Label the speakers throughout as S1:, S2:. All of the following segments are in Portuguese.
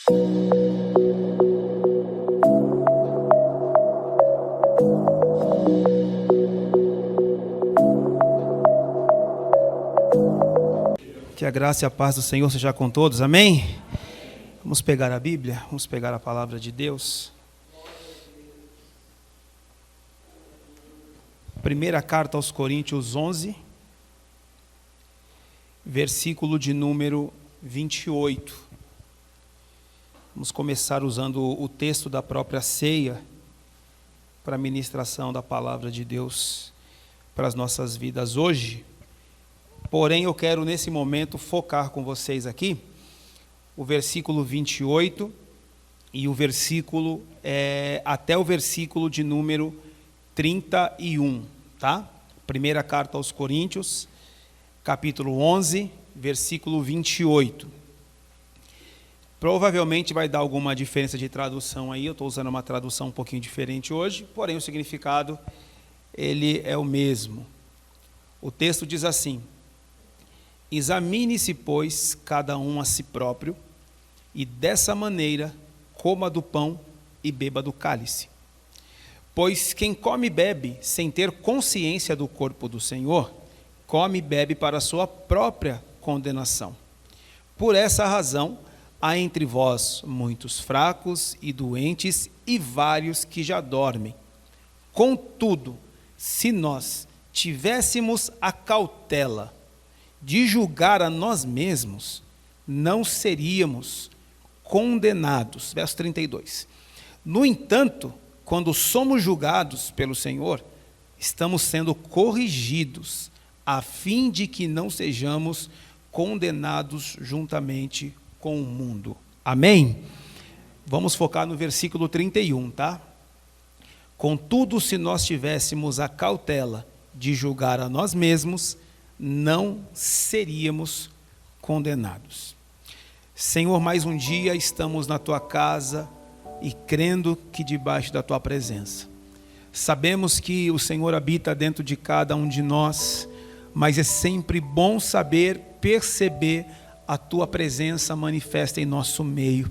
S1: Que a graça e a paz do Senhor seja com todos, amém? Vamos pegar a Bíblia, vamos pegar a palavra de Deus. Primeira carta aos Coríntios 11, versículo de número 28. Vamos começar usando o texto da própria ceia para a ministração da palavra de Deus para as nossas vidas hoje. Porém, eu quero nesse momento focar com vocês aqui o versículo 28 e o versículo, até o versículo de número 31, tá? Primeira carta aos Coríntios, capítulo 11, versículo 28. Provavelmente vai dar alguma diferença de tradução aí, eu estou usando uma tradução um pouquinho diferente hoje, porém o significado, ele é o mesmo. O texto diz assim: examine-se, pois, cada um a si próprio, e dessa maneira coma do pão e beba do cálice. Pois quem come e bebe sem ter consciência do corpo do Senhor, come e bebe para a sua própria condenação. Por essa razão, há entre vós muitos fracos e doentes e vários que já dormem. Contudo, se nós tivéssemos a cautela de julgar a nós mesmos, não seríamos condenados. Verso 32. No entanto, quando somos julgados pelo Senhor, estamos sendo corrigidos, a fim de que não sejamos condenados juntamente com o mundo. Amém? Vamos focar no versículo 31, tá? Contudo, se nós tivéssemos a cautela de julgar a nós mesmos, não seríamos condenados. Senhor, mais um dia estamos na Tua casa e crendo que debaixo da Tua presença. Sabemos que o Senhor habita dentro de cada um de nós, mas é sempre bom saber, perceber a Tua presença manifesta em nosso meio.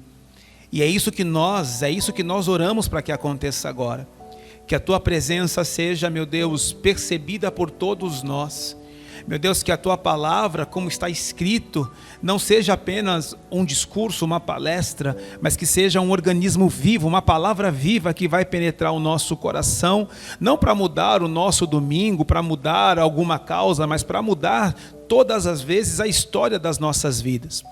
S1: E é isso que nós oramos para que aconteça agora. Que a Tua presença seja, meu Deus, percebida por todos nós. Meu Deus, que a Tua palavra, como está escrito, não seja apenas um discurso, uma palestra, mas que seja um organismo vivo, uma palavra viva que vai penetrar o nosso coração, não para mudar o nosso domingo, para mudar alguma causa, mas para mudar todas as vezes a história das nossas vidas.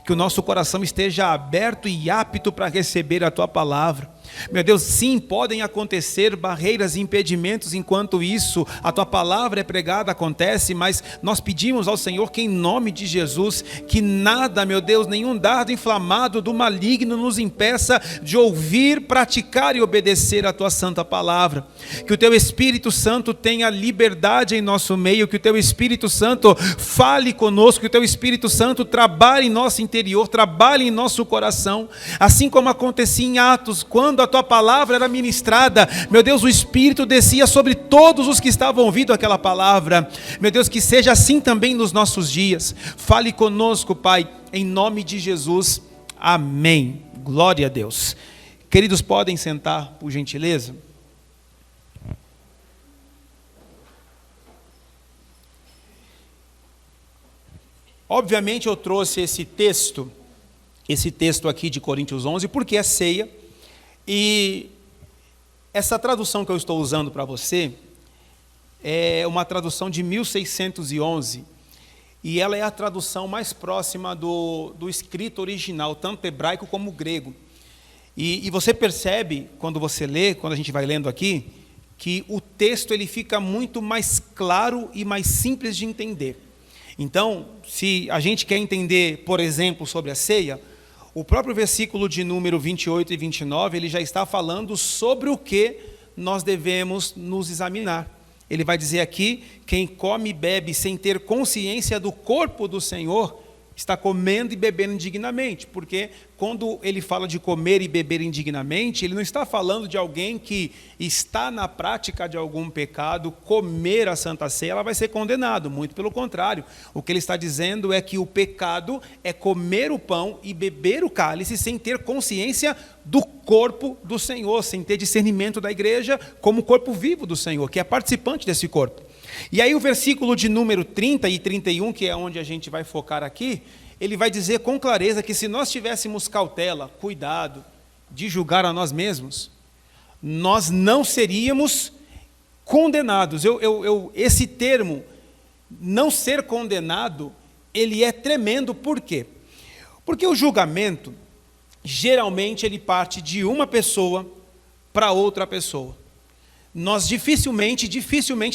S1: Que o nosso coração esteja aberto e apto para receber a Tua palavra. Meu Deus, sim, podem acontecer barreiras e impedimentos enquanto isso, a Tua palavra é pregada, acontece, mas nós pedimos ao Senhor que em nome de Jesus, que nada, meu Deus, nenhum dardo inflamado do maligno nos impeça de ouvir, praticar e obedecer a Tua santa palavra. Que o Teu Espírito Santo tenha liberdade em nosso meio, que o Teu Espírito Santo fale conosco, que o Teu Espírito Santo trabalhe em nosso interior, trabalhe em nosso coração, assim como acontecia em Atos, quando a Tua palavra era ministrada, meu Deus, o Espírito descia sobre todos os que estavam ouvindo aquela palavra. Meu Deus, que seja assim também nos nossos dias. Fale conosco, Pai, em nome de Jesus, amém. Glória a Deus. Queridos, podem sentar, por gentileza. Obviamente eu trouxe esse texto aqui de Coríntios 11, porque é ceia. E essa tradução que eu estou usando para você é uma tradução de 1611, e ela é a tradução mais próxima do escrito original, tanto hebraico como grego. E você percebe, quando você lê, quando a gente vai lendo aqui, que o texto ele fica muito mais claro e mais simples de entender. Então, se a gente quer entender, por exemplo, sobre a ceia, o próprio versículo de número 28 e 29, ele já está falando sobre o que nós devemos nos examinar. Ele vai dizer aqui, quem come e bebe sem ter consciência do corpo do Senhor, está comendo e bebendo indignamente, porque quando ele fala de comer e beber indignamente, ele não está falando de alguém que está na prática de algum pecado, comer a Santa Ceia, ela vai ser condenado, muito pelo contrário. O que ele está dizendo é que o pecado é comer o pão e beber o cálice sem ter consciência do corpo do Senhor, sem ter discernimento da igreja como corpo vivo do Senhor, que é participante desse corpo. E aí o versículo de número 30 e 31, que é onde a gente vai focar aqui, ele vai dizer com clareza que se nós tivéssemos cautela, cuidado, de julgar a nós mesmos, nós não seríamos condenados. Esse termo, não ser condenado, ele é tremendo. Por quê? Porque o julgamento, geralmente, ele parte de uma pessoa para outra pessoa. Nós dificilmente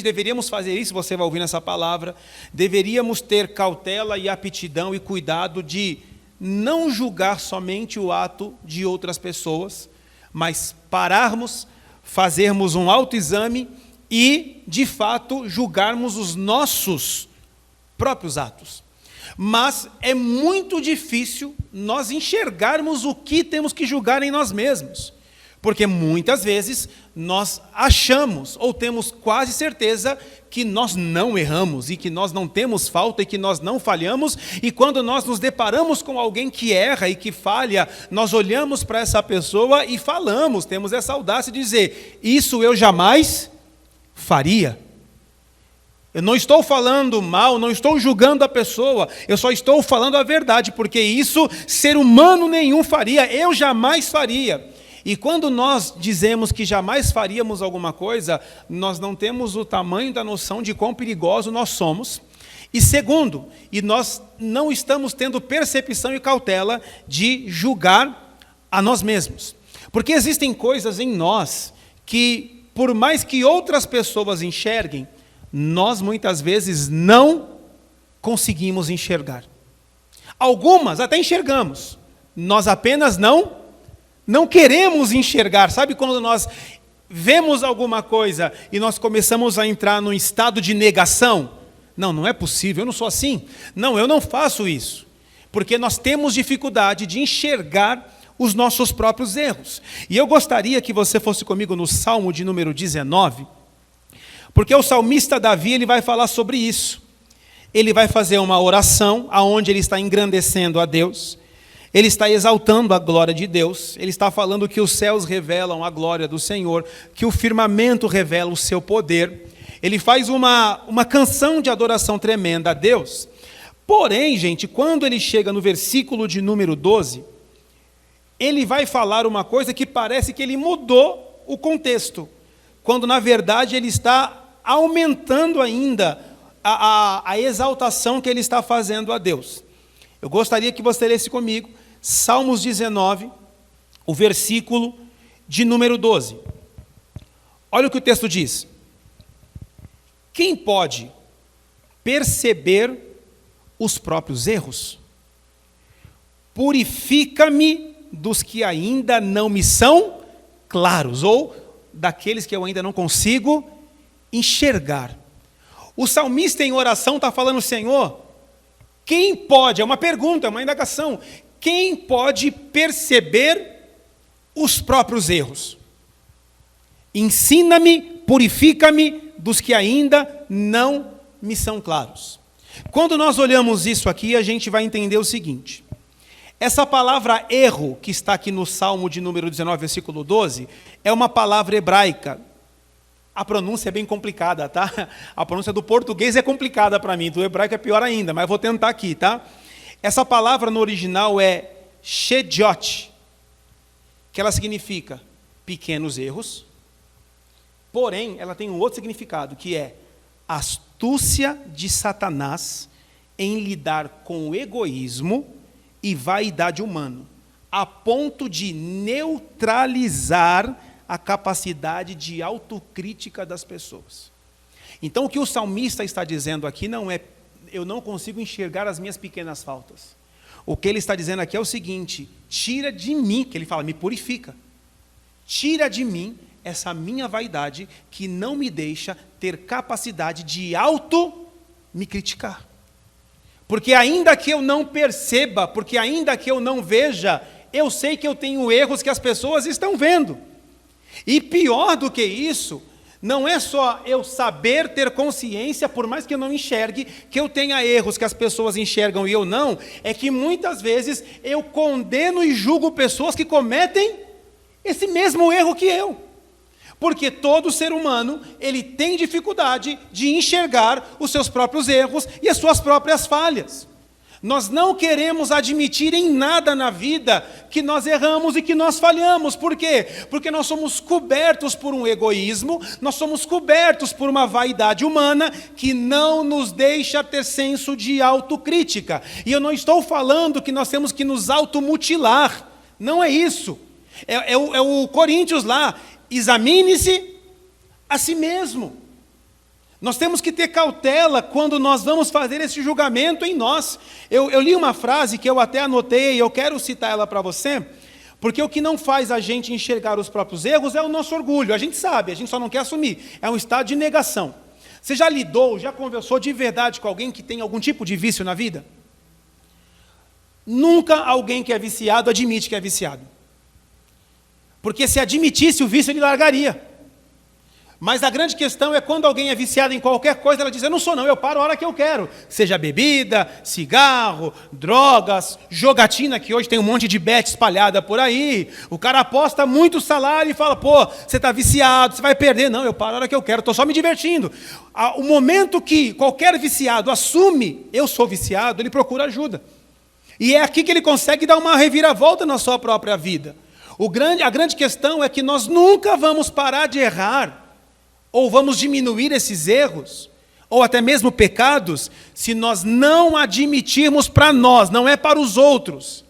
S1: deveríamos fazer isso, você vai ouvir nessa palavra, deveríamos ter cautela e aptidão e cuidado de não julgar somente o ato de outras pessoas, mas pararmos, fazermos um autoexame e, de fato, julgarmos os nossos próprios atos. Mas é muito difícil nós enxergarmos o que temos que julgar em nós mesmos. Porque muitas vezes nós achamos ou temos quase certeza que nós não erramos e que nós não temos falta e que nós não falhamos, e quando nós nos deparamos com alguém que erra e que falha, nós olhamos para essa pessoa e falamos, temos essa audácia de dizer: isso eu jamais faria. Eu não estou falando mal, não estou julgando a pessoa, eu só estou falando a verdade, porque isso ser humano nenhum faria, eu jamais faria. E quando nós dizemos que jamais faríamos alguma coisa, nós não temos o tamanho da noção de quão perigoso nós somos. E segundo, e nós não estamos tendo percepção e cautela de julgar a nós mesmos. Porque existem coisas em nós que, por mais que outras pessoas enxerguem, nós muitas vezes não conseguimos enxergar. Algumas até enxergamos, nós apenas não queremos enxergar. Sabe quando nós vemos alguma coisa e nós começamos a entrar num estado de negação? Não é possível, eu não sou assim. Não, eu não faço isso. Porque nós temos dificuldade de enxergar os nossos próprios erros. E eu gostaria que você fosse comigo no Salmo de número 19, porque o salmista Davi, ele vai falar sobre isso. Ele vai fazer uma oração onde ele está engrandecendo a Deus. Ele está exaltando a glória de Deus, ele está falando que os céus revelam a glória do Senhor, que o firmamento revela o seu poder. Ele faz uma canção de adoração tremenda a Deus. Porém, gente, quando ele chega no versículo de número 12, ele vai falar uma coisa que parece que ele mudou o contexto, quando na verdade ele está aumentando ainda a exaltação que ele está fazendo a Deus. Eu gostaria que você lesse comigo Salmos 19, o versículo de número 12. Olha o que o texto diz: quem pode perceber os próprios erros? Purifica-me dos que ainda não me são claros, ou daqueles que eu ainda não consigo enxergar. O salmista em oração está falando: Senhor, quem pode, é uma pergunta, é uma indagação, quem pode perceber os próprios erros? Ensina-me, purifica-me dos que ainda não me são claros. Quando nós olhamos isso aqui, a gente vai entender o seguinte: essa palavra erro, que está aqui no Salmo de número 19, versículo 12, é uma palavra hebraica. A pronúncia é bem complicada, tá? A pronúncia do português é complicada para mim, do hebraico é pior ainda, mas vou tentar aqui, tá? Essa palavra no original é shediot, que ela significa pequenos erros, porém, ela tem um outro significado, que é astúcia de Satanás em lidar com o egoísmo e vaidade humana, a ponto de neutralizar a capacidade de autocrítica das pessoas. Então, o que o salmista está dizendo aqui não é: eu não consigo enxergar as minhas pequenas faltas. O que ele está dizendo aqui é o seguinte: tira de mim, que ele fala, me purifica. Tira de mim essa minha vaidade que não me deixa ter capacidade de me criticar. Porque ainda que eu não perceba, porque ainda que eu não veja, eu sei que eu tenho erros que as pessoas estão vendo. E pior do que isso, não é só eu saber ter consciência, por mais que eu não enxergue, que eu tenha erros que as pessoas enxergam e eu não, é que muitas vezes eu condeno e julgo pessoas que cometem esse mesmo erro que eu. Porque todo ser humano, ele tem dificuldade de enxergar os seus próprios erros e as suas próprias falhas. Nós não queremos admitir em nada na vida que nós erramos e que nós falhamos. Por quê? Porque nós somos cobertos por um egoísmo, nós somos cobertos por uma vaidade humana que não nos deixa ter senso de autocrítica. E eu não estou falando que nós temos que nos automutilar. Não é isso. É o Coríntios lá. Examine-se a si mesmo. Nós temos que ter cautela quando nós vamos fazer esse julgamento em nós. Eu li uma frase que eu até anotei, e eu quero citar ela para você, porque o que não faz a gente enxergar os próprios erros é o nosso orgulho. A gente sabe, a gente só não quer assumir. É um estado de negação. Você já lidou, já conversou de verdade com alguém que tem algum tipo de vício na vida? Nunca alguém que é viciado admite que é viciado. Porque se admitisse o vício, ele largaria. Mas a grande questão é quando alguém é viciado em qualquer coisa, ela diz, eu não sou não, eu paro a hora que eu quero. Seja bebida, cigarro, drogas, jogatina, que hoje tem um monte de bet espalhada por aí. O cara aposta muito salário e fala, pô, você está viciado, você vai perder. Não, eu paro a hora que eu quero, estou só me divertindo. O momento que qualquer viciado assume, eu sou viciado, ele procura ajuda. E é aqui que ele consegue dar uma reviravolta na sua própria vida. A grande questão é que nós nunca vamos parar de errar, ou vamos diminuir esses erros, ou até mesmo pecados, se nós não admitirmos para nós, não é para os outros,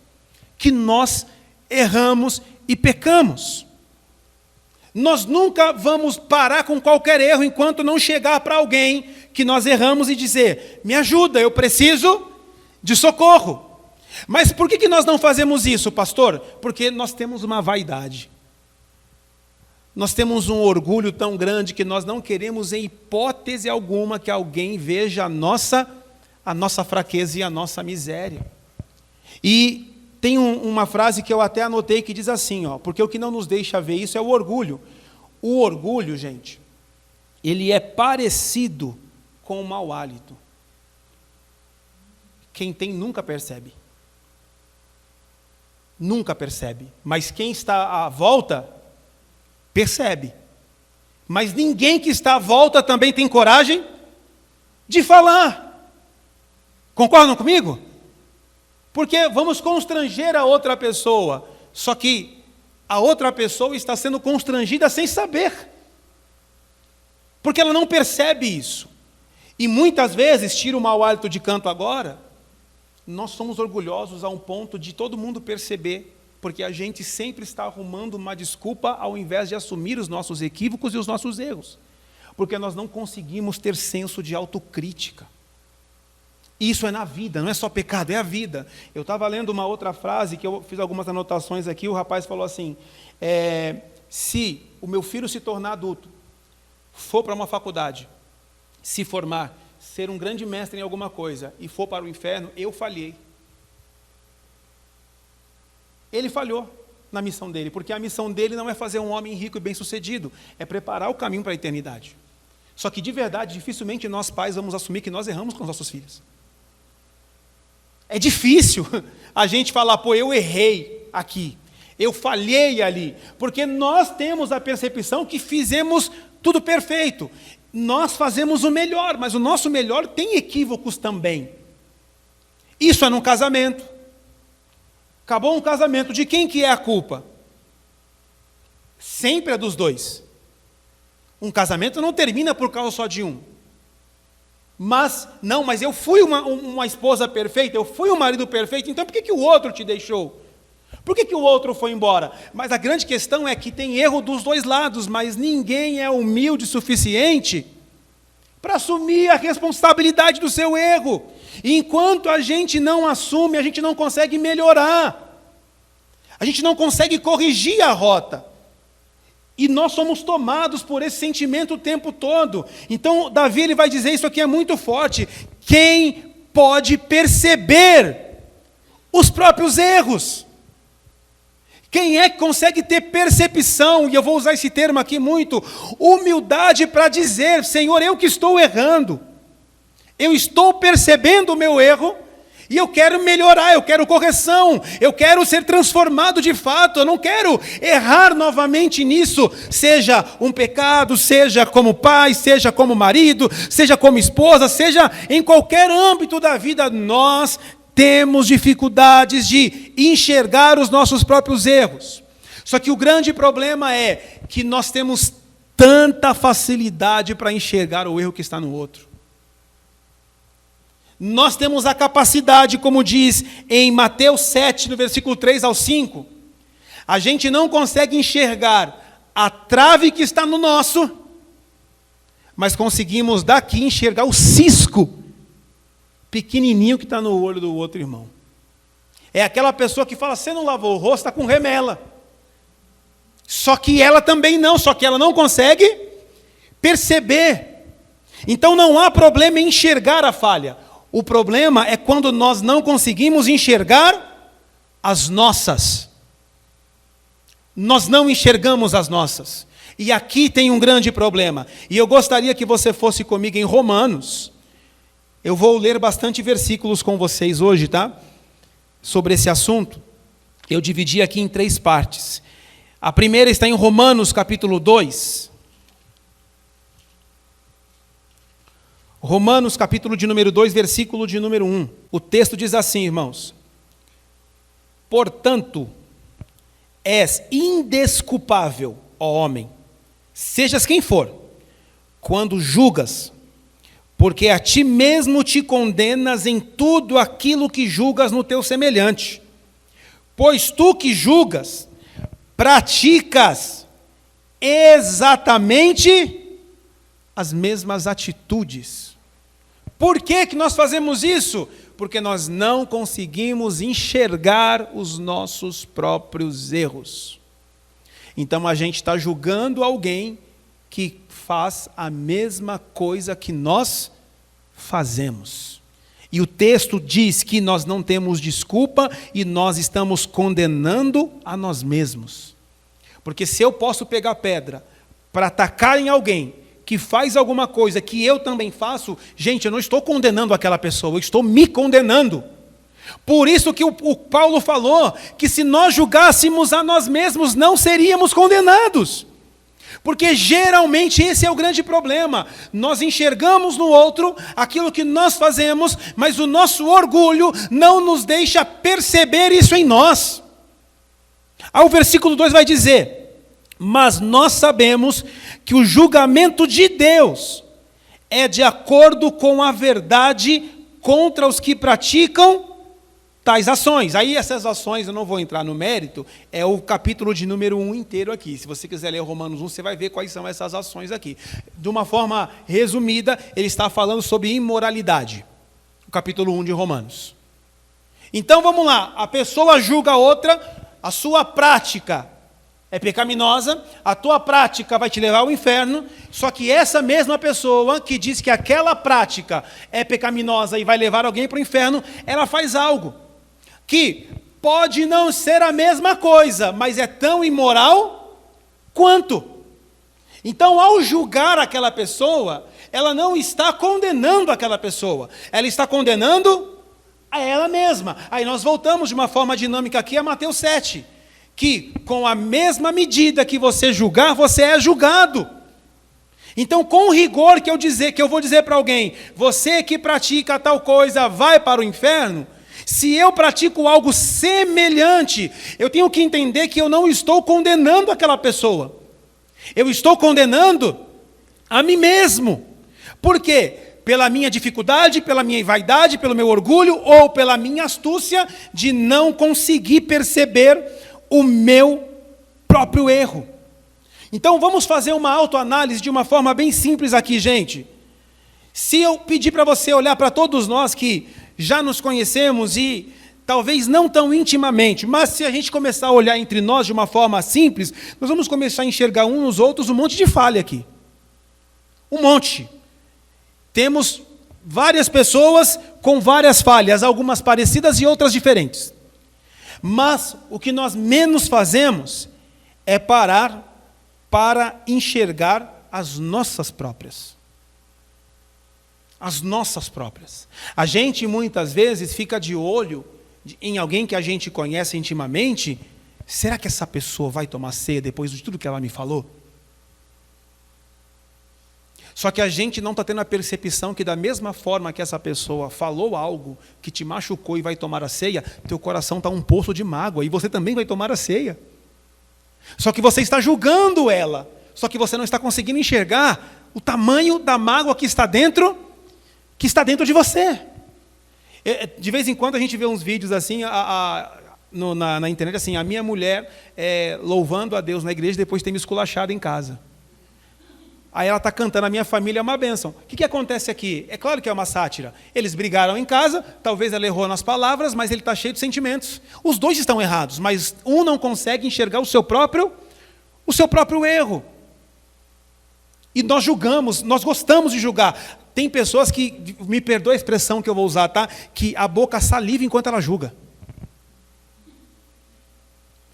S1: que nós erramos e pecamos. Nós nunca vamos parar com qualquer erro enquanto não chegar para alguém que nós erramos e dizer, me ajuda, eu preciso de socorro. Mas por que nós não fazemos isso, pastor? Porque nós temos uma vaidade. Nós temos um orgulho tão grande que nós não queremos, em hipótese alguma, que alguém veja a nossa fraqueza e a nossa miséria. E tem uma frase que eu até anotei que diz assim, porque o que não nos deixa ver isso é o orgulho. O orgulho, gente, ele é parecido com o mau hálito. Quem tem nunca percebe. Nunca percebe. Mas quem está à volta percebe. Mas ninguém que está à volta também tem coragem de falar. Concordam comigo? Porque vamos constranger a outra pessoa. Só que a outra pessoa está sendo constrangida sem saber. Porque ela não percebe isso. E muitas vezes, tira o mau hálito de canto agora, nós somos orgulhosos a um ponto de todo mundo perceber, porque a gente sempre está arrumando uma desculpa ao invés de assumir os nossos equívocos e os nossos erros. Porque nós não conseguimos ter senso de autocrítica. Isso é na vida, não é só pecado, é a vida. Eu estava lendo uma outra frase, que eu fiz algumas anotações aqui, o rapaz falou assim, se o meu filho se tornar adulto, for para uma faculdade, se formar, ser um grande mestre em alguma coisa e for para o inferno, eu falhei. Ele falhou na missão dele, porque a missão dele não é fazer um homem rico e bem-sucedido, é preparar o caminho para a eternidade. Só que, de verdade, dificilmente nós pais vamos assumir que nós erramos com os nossos filhos. É difícil a gente falar, pô, eu errei aqui, eu falhei ali, porque nós temos a percepção que fizemos tudo perfeito. Nós fazemos o melhor, mas o nosso melhor tem equívocos também. Isso é num casamento. Acabou um casamento, de quem que é a culpa? Sempre é dos dois. Um casamento não termina por causa só de um. Mas eu fui uma esposa perfeita, eu fui um marido perfeito, então por que o outro te deixou? Por que o outro foi embora? Mas a grande questão é que tem erro dos dois lados, mas ninguém é humilde o suficiente para assumir a responsabilidade do seu erro. E enquanto a gente não assume, a gente não consegue melhorar. A gente não consegue corrigir a rota. E nós somos tomados por esse sentimento o tempo todo. Então, Davi ele vai dizer, isso aqui é muito forte, quem pode perceber os próprios erros? Quem é que consegue ter percepção, e eu vou usar esse termo aqui muito, humildade para dizer, Senhor, eu que estou errando, eu estou percebendo o meu erro, e eu quero melhorar, eu quero correção, eu quero ser transformado de fato, eu não quero errar novamente nisso, seja um pecado, seja como pai, seja como marido, seja como esposa, seja em qualquer âmbito da vida, nós temos dificuldades de enxergar os nossos próprios erros. Só que o grande problema é que nós temos tanta facilidade para enxergar o erro que está no outro. Nós temos a capacidade, como diz em Mateus 7, no versículo 3 ao 5, a gente não consegue enxergar a trave que está no nosso, mas conseguimos daqui enxergar o cisco pequenininho que está no olho do outro irmão. É aquela pessoa que fala, você não lavou o rosto, está com remela. Só que ela também não, só que ela não consegue perceber. Então não há problema em enxergar a falha. O problema é quando nós não conseguimos enxergar as nossas. Nós não enxergamos as nossas. E aqui tem um grande problema. E eu gostaria que você fosse comigo em Romanos. Eu vou ler bastante versículos com vocês hoje, tá? Sobre esse assunto. Eu dividi aqui em 3 partes. A primeira está em Romanos capítulo 2. Romanos, capítulo de número 2, versículo de número 1. O texto diz assim, irmãos. Portanto, és indesculpável, ó homem, sejas quem for, quando julgas, porque a ti mesmo te condenas em tudo aquilo que julgas no teu semelhante. Pois tu que julgas, praticas exatamente as mesmas atitudes. Por que nós fazemos isso? Porque nós não conseguimos enxergar os nossos próprios erros. Então a gente está julgando alguém que faz a mesma coisa que nós fazemos. E o texto diz que nós não temos desculpa e nós estamos condenando a nós mesmos. Porque se eu posso pegar pedra para atacar em alguém que faz alguma coisa que eu também faço, gente, eu não estou condenando aquela pessoa, eu estou me condenando. Por isso que o Paulo falou que se nós julgássemos a nós mesmos, não seríamos condenados. Porque geralmente esse é o grande problema. Nós enxergamos no outro aquilo que nós fazemos, mas o nosso orgulho não nos deixa perceber isso em nós. Aí o versículo 2 vai dizer: mas nós sabemos que o julgamento de Deus é de acordo com a verdade contra os que praticam tais ações. Aí essas ações, eu não vou entrar no mérito, é o capítulo de número 1 inteiro aqui. Se você quiser ler Romanos 1, você vai ver quais são essas ações aqui. De uma forma resumida, ele está falando sobre imoralidade. O capítulo 1 de Romanos. Então vamos lá, a pessoa julga a outra, a sua prática é pecaminosa, a tua prática vai te levar ao inferno, só que essa mesma pessoa que diz que aquela prática é pecaminosa e vai levar alguém para o inferno, ela faz algo que pode não ser a mesma coisa, mas é tão imoral quanto. Então, ao julgar aquela pessoa, ela não está condenando aquela pessoa, ela está condenando a ela mesma. Aí nós voltamos de uma forma dinâmica aqui a Mateus 7, que com a mesma medida que você julgar, você é julgado. Então, com o rigor que eu vou dizer para alguém, você que pratica tal coisa vai para o inferno, se eu pratico algo semelhante, eu tenho que entender que eu não estou condenando aquela pessoa. Eu estou condenando a mim mesmo. Por quê? Pela minha dificuldade, pela minha vaidade, pelo meu orgulho ou pela minha astúcia de não conseguir perceber o meu próprio erro. Então vamos fazer uma autoanálise de uma forma bem simples aqui, gente. Se eu pedir para você olhar para todos nós que já nos conhecemos e talvez não tão intimamente, mas se a gente começar a olhar entre nós de uma forma simples, nós vamos começar a enxergar uns nos outros um monte de falha aqui. Um monte. Temos várias pessoas com várias falhas, algumas parecidas e outras diferentes. Mas o que nós menos fazemos é parar para enxergar as nossas próprias. As nossas próprias. A gente muitas vezes fica de olho em alguém que a gente conhece intimamente. Será que essa pessoa vai tomar ceia depois de tudo que ela me falou? Só que a gente não está tendo a percepção que da mesma forma que essa pessoa falou algo que te machucou e vai tomar a ceia, teu coração está um poço de mágoa e você também vai tomar a ceia. Só que você está julgando ela, só que você não está conseguindo enxergar o tamanho da mágoa que está dentro de você. De vez em quando a gente vê uns vídeos assim na internet, assim, a minha mulher louvando a Deus na igreja depois de ter me esculachado em casa. Aí ela está cantando, a minha família é uma bênção. O que acontece aqui? É claro que é uma sátira. Eles brigaram em casa, talvez ela errou nas palavras, mas ele está cheio de sentimentos. Os dois estão errados, mas um não consegue enxergar o seu próprio erro. E nós julgamos, nós gostamos de julgar. Tem pessoas que, me perdoa a expressão que eu vou usar, tá? Que a boca saliva enquanto ela julga.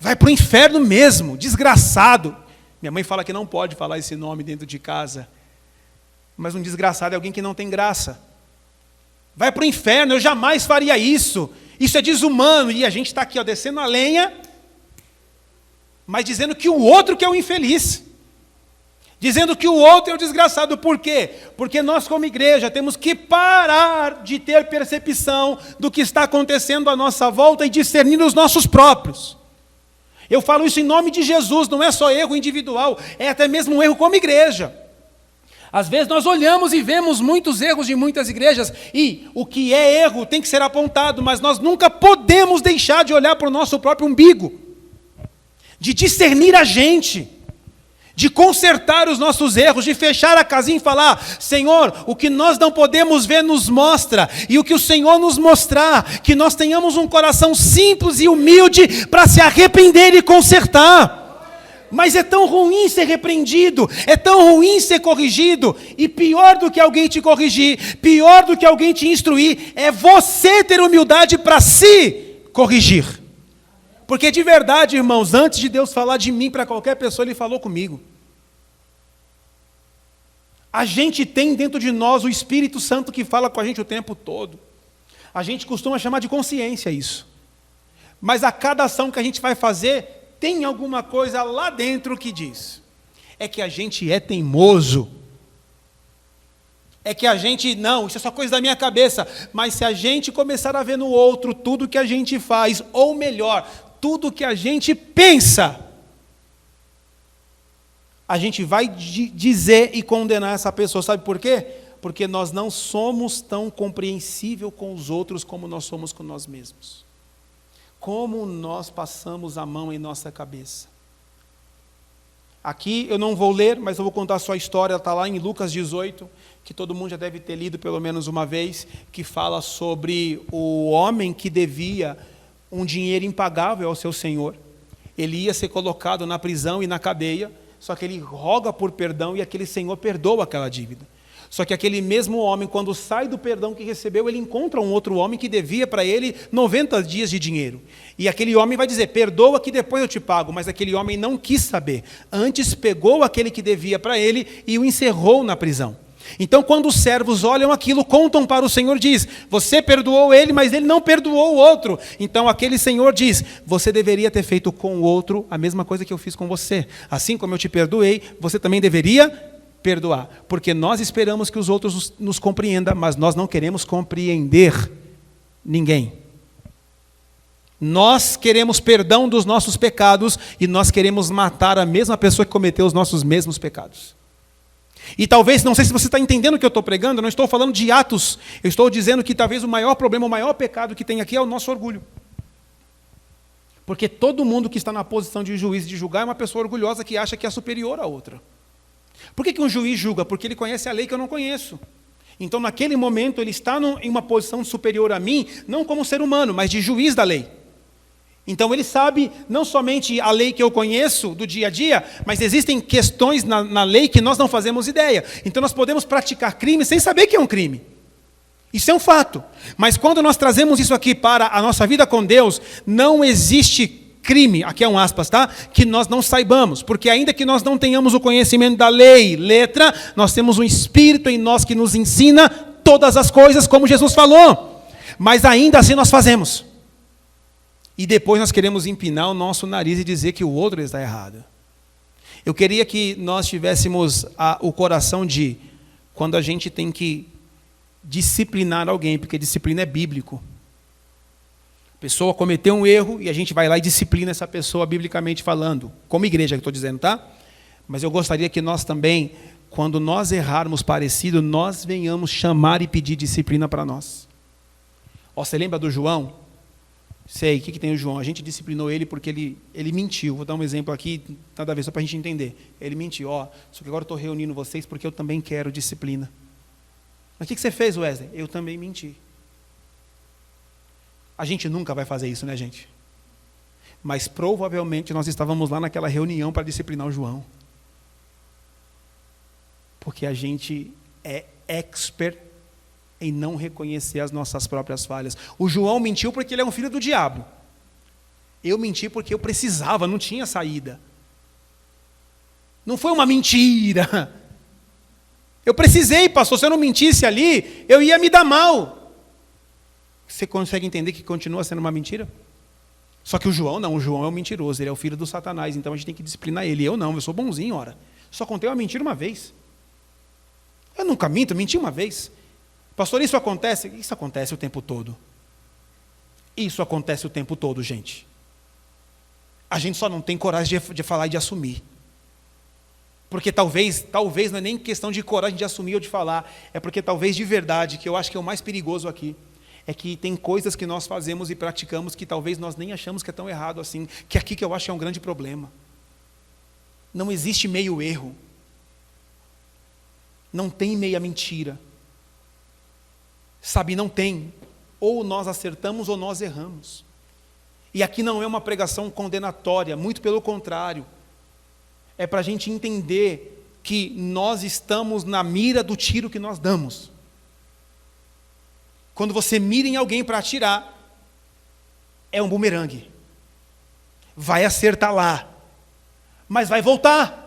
S1: Vai para o inferno mesmo, desgraçado. Minha mãe fala que não pode falar esse nome dentro de casa. Mas um desgraçado é alguém que não tem graça. Vai para o inferno, eu jamais faria isso. Isso é desumano. E a gente está aqui descendo a lenha, mas dizendo que o outro que é o infeliz. Dizendo que o outro é o desgraçado. Por quê? Porque nós como igreja temos que parar de ter percepção do que está acontecendo à nossa volta e discernir os nossos próprios. Eu falo isso em nome de Jesus, não é só erro individual, é até mesmo um erro como igreja. Às vezes nós olhamos e vemos muitos erros de muitas igrejas, e o que é erro tem que ser apontado, mas nós nunca podemos deixar de olhar para o nosso próprio umbigo, de discernir a gente, de consertar os nossos erros, de fechar a casinha e falar: Senhor, o que nós não podemos ver nos mostra, e o que o Senhor nos mostrar, que nós tenhamos um coração simples e humilde para se arrepender e consertar. Mas é tão ruim ser repreendido, é tão ruim ser corrigido, e pior do que alguém te corrigir, pior do que alguém te instruir, é você ter humildade para se corrigir. Porque de verdade, irmãos, antes de Deus falar de mim para qualquer pessoa, Ele falou comigo. A gente tem dentro de nós o Espírito Santo que fala com a gente o tempo todo. A gente costuma chamar de consciência isso. Mas a cada ação que a gente vai fazer, tem alguma coisa lá dentro que diz. É que a gente é teimoso. É que a gente, não, isso é só coisa da minha cabeça. Mas se a gente começar a ver no outro tudo que a gente faz, ou melhor, tudo que a gente pensa, a gente vai dizer e condenar essa pessoa. Sabe por quê? Porque nós não somos tão compreensíveis com os outros como nós somos com nós mesmos. Como nós passamos a mão em nossa cabeça. Aqui eu não vou ler, mas eu vou contar a sua história. Ela está lá em Lucas 18, que todo mundo já deve ter lido pelo menos uma vez, que fala sobre o homem que devia um dinheiro impagável ao seu senhor. Ele ia ser colocado na prisão e na cadeia, só que ele roga por perdão e aquele senhor perdoa aquela dívida. Só que aquele mesmo homem, quando sai do perdão que recebeu, ele encontra um outro homem que devia para ele 90 dias de dinheiro. E aquele homem vai dizer: perdoa que depois eu te pago. Mas aquele homem não quis saber. Antes pegou aquele que devia para ele e o encerrou na prisão. Então, quando os servos olham aquilo, contam para o Senhor, diz: você perdoou ele, mas ele não perdoou o outro. Então aquele Senhor diz: você deveria ter feito com o outro a mesma coisa que eu fiz com você. Assim como eu te perdoei, você também deveria perdoar. Porque nós esperamos que os outros nos compreendam, mas nós não queremos compreender ninguém. Nós queremos perdão dos nossos pecados e nós queremos matar a mesma pessoa que cometeu os nossos mesmos pecados. E talvez, não sei se você está entendendo o que eu estou pregando, eu não estou falando de atos, eu estou dizendo que talvez o maior problema, o maior pecado que tem aqui é o nosso orgulho. Porque todo mundo que está na posição de juiz e de julgar é uma pessoa orgulhosa que acha que é superior à outra. Por que um juiz julga? Porque ele conhece a lei que eu não conheço. Então, naquele momento, ele está em uma posição superior a mim, não como ser humano, mas de juiz da lei. Então ele sabe não somente a lei que eu conheço do dia a dia, mas existem questões na lei que nós não fazemos ideia. Então nós podemos praticar crime sem saber que é um crime. Isso é um fato. Mas quando nós trazemos isso aqui para a nossa vida com Deus, não existe crime, aqui é um aspas, tá? Que nós não saibamos, porque ainda que nós não tenhamos o conhecimento da lei, letra, nós temos um Espírito em nós que nos ensina todas as coisas, como Jesus falou. Mas ainda assim nós fazemos. E depois nós queremos empinar o nosso nariz e dizer que o outro está errado. Eu queria que nós tivéssemos o coração de, quando a gente tem que disciplinar alguém, porque disciplina é bíblico. A pessoa cometeu um erro e a gente vai lá e disciplina essa pessoa biblicamente falando. Como igreja que estou dizendo, tá? Mas eu gostaria que nós também, quando nós errarmos parecido, nós venhamos chamar e pedir disciplina para nós. Você lembra do João? Sei, o que tem o João? A gente disciplinou ele porque ele mentiu. Vou dar um exemplo aqui, nada a ver, só para a gente entender. Ele mentiu, só que agora eu estou reunindo vocês porque eu também quero disciplina. Mas o que você fez, Wesley? Eu também menti. A gente nunca vai fazer isso, né, gente? Mas provavelmente nós estávamos lá naquela reunião para disciplinar o João. Porque a gente é expert em não reconhecer as nossas próprias falhas. O João mentiu porque ele é um filho do diabo. Eu menti porque eu precisava, não tinha saída. Não foi uma mentira. Eu precisei, pastor, se eu não mentisse ali, eu ia me dar mal. Você consegue entender que continua sendo uma mentira? Só que o João não, o João é um mentiroso, ele é o filho do Satanás, então a gente tem que disciplinar ele. Eu não, eu sou bonzinho, ora. Só contei uma mentira uma vez. Eu nunca minto, menti uma vez. Pastor, isso acontece? Isso acontece o tempo todo. Isso acontece o tempo todo, gente. A gente só não tem coragem de falar e de assumir. Porque talvez não é nem questão de coragem de assumir ou de falar, é porque talvez de verdade, que eu acho que é o mais perigoso aqui, é que tem coisas que nós fazemos e praticamos que talvez nós nem achamos que é tão errado assim, que aqui que eu acho que é um grande problema. Não existe meio erro. Não tem meia mentira. Sabe, não tem. Ou nós acertamos ou nós erramos. E aqui não é uma pregação condenatória, muito pelo contrário. É para a gente entender que nós estamos na mira do tiro que nós damos. Quando você mira em alguém para atirar, é um bumerangue. Vai acertar lá, mas vai voltar.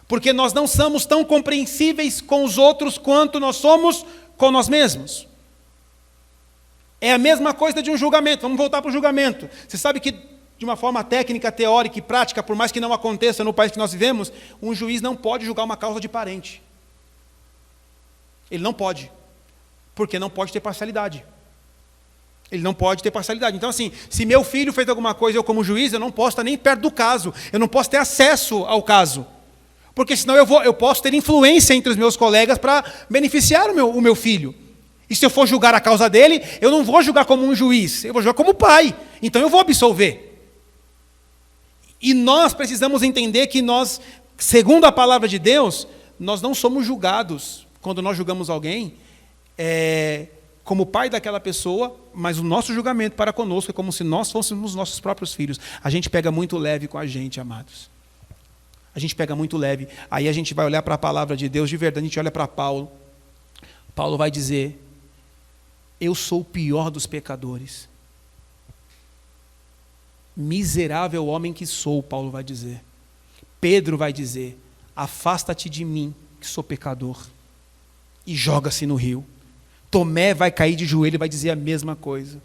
S1: Porque nós não somos tão compreensíveis com os outros quanto nós somos com nós mesmos. É a mesma coisa de um julgamento. Vamos voltar para o julgamento. Você sabe que, de uma forma técnica, teórica e prática, por mais que não aconteça no país que nós vivemos, um juiz não pode julgar uma causa de parente. Ele não pode. Porque não pode ter parcialidade. Ele não pode ter parcialidade. Então, assim, se meu filho fez alguma coisa, eu como juiz, eu não posso estar nem perto do caso. Eu não posso ter acesso ao caso. Porque senão eu posso ter influência entre os meus colegas para beneficiar o meu filho. E se eu for julgar a causa dele, eu não vou julgar como um juiz, eu vou julgar como pai. Então eu vou absolver. E nós precisamos entender que nós, segundo a palavra de Deus, nós não somos julgados, quando nós julgamos alguém, como pai daquela pessoa, mas o nosso julgamento para conosco é como se nós fôssemos nossos próprios filhos. A gente pega muito leve com a gente, amados. A gente pega muito leve. Aí a gente vai olhar para a palavra de Deus, de verdade, a gente olha para Paulo. Paulo vai dizer: eu sou o pior dos pecadores. Miserável homem que sou, Paulo vai dizer. Pedro vai dizer: afasta-te de mim, que sou pecador. E joga-se no rio. Tomé vai cair de joelho e vai dizer a mesma coisa.